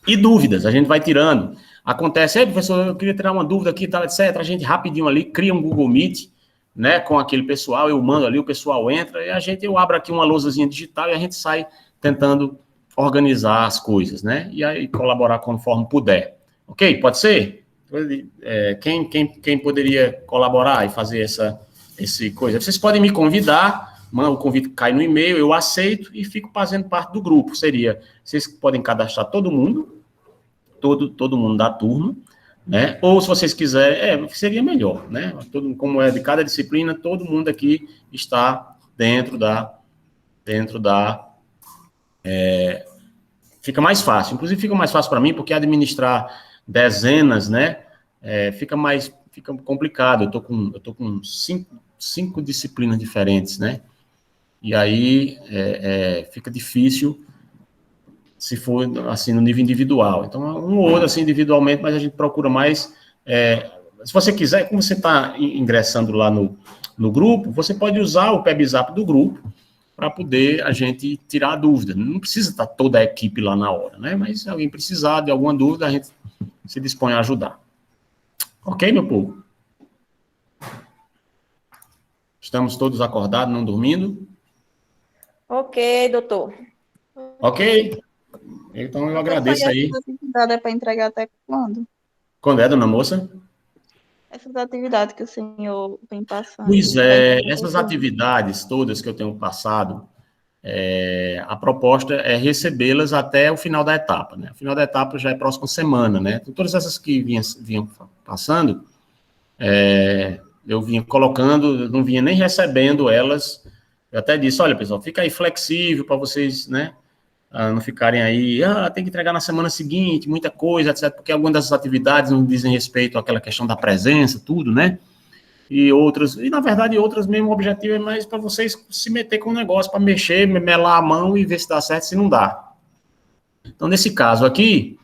E dúvidas, a gente vai tirando. Acontece, professor, eu queria tirar uma dúvida aqui, tal, etc. A gente rapidinho ali cria um Google Meet, né, com aquele pessoal, eu mando ali, o pessoal entra, e eu abro aqui uma lousazinha digital e a gente sai tentando organizar as coisas, né? E aí colaborar conforme puder. Ok? Pode ser? Quem poderia colaborar e fazer essa coisa? Vocês podem me convidar, o convite cai no e-mail, eu aceito e fico fazendo parte do grupo. Vocês podem cadastrar todo mundo da turma, né? Ou se vocês quiserem, seria melhor, né? Como é de cada disciplina, todo mundo aqui está dentro da fica mais fácil. Inclusive, fica mais fácil para mim, porque administrar dezenas, né? Fica complicado. Eu tô com cinco disciplinas diferentes, né? E aí fica difícil se for, assim, no nível individual. Então, um ou outro, assim, individualmente, mas a gente procura mais... se você quiser, como você está ingressando lá no grupo, você pode usar o PebZap do grupo para poder a gente tirar a dúvida. Não precisa estar toda a equipe lá na hora, né? Mas se alguém precisar de alguma dúvida, a gente se dispõe a ajudar. Ok, meu povo? Estamos todos acordados, não dormindo? Ok, doutor. Ok? Então, eu agradeço aí. Essa atividade é para entregar até quando? Quando é, dona moça? Essas atividades que o senhor vem passando. Pois vai é, entregar até essas quando? atividades todas que eu tenho passado, a proposta é recebê-las até o final da etapa, né? O final da etapa já é próxima semana, né? Então, todas essas que vinham passando, eu vinha colocando, não vinha nem recebendo elas. Eu até disse, olha, pessoal, fica aí flexível para vocês, né? Não ficarem aí, tem que entregar na semana seguinte, muita coisa, etc. Porque algumas dessas atividades não dizem respeito àquela questão da presença, tudo, né? E outras, e na verdade outras mesmo, o objetivo é mais para vocês se meter com o negócio, para mexer, melar a mão e ver se dá certo, se não dá. Então, nesse caso aqui,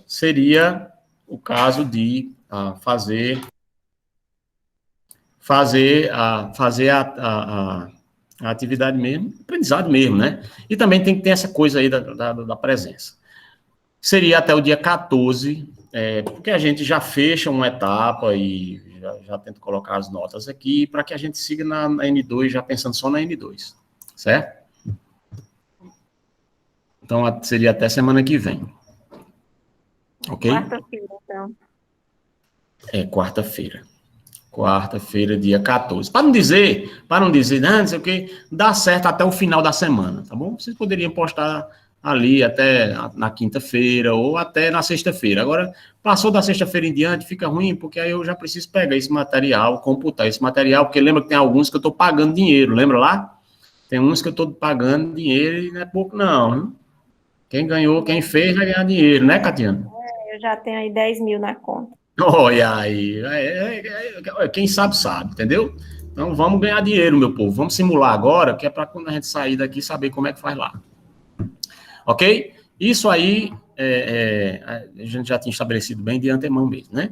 seria o caso de fazer a atividade mesmo, aprendizado mesmo, né? E também tem que ter essa coisa aí da presença. Seria até o dia 14, porque a gente já fecha uma etapa e já tento colocar as notas aqui, para que a gente siga na N2, já pensando só na N2, certo? Então, seria até semana que vem. Ok? Quarta-feira, então. Quarta-feira. Quarta-feira, dia 14. Para não dizer, não sei o que, dá certo até o final da semana, tá bom? Vocês poderiam postar ali até na quinta-feira ou até na sexta-feira. Agora, passou da sexta-feira em diante, fica ruim, porque aí eu já preciso pegar esse material, computar esse material, porque lembra que tem alguns que eu estou pagando dinheiro, lembra lá? Tem uns que eu estou pagando dinheiro e não é pouco não, hein? Quem ganhou, quem fez vai ganhar dinheiro, né, Catiana? Eu já tenho aí 10 mil na conta. Olha aí, quem sabe, entendeu? Então vamos ganhar dinheiro, meu povo. Vamos simular agora, que é para quando a gente sair daqui saber como é que faz lá. Ok? Isso aí a gente já tinha estabelecido bem de antemão mesmo, né?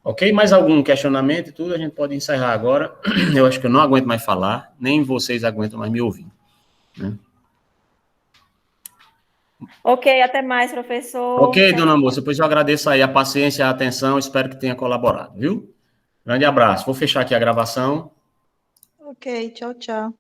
Ok? Mais algum questionamento e tudo, a gente pode encerrar agora. Eu acho que eu não aguento mais falar, nem vocês aguentam mais me ouvir, né? Ok, até mais, professor. Ok, dona moça, pois eu agradeço aí a paciência, a atenção, espero que tenha colaborado, viu? Grande abraço. Vou fechar aqui a gravação. Ok, tchau, tchau.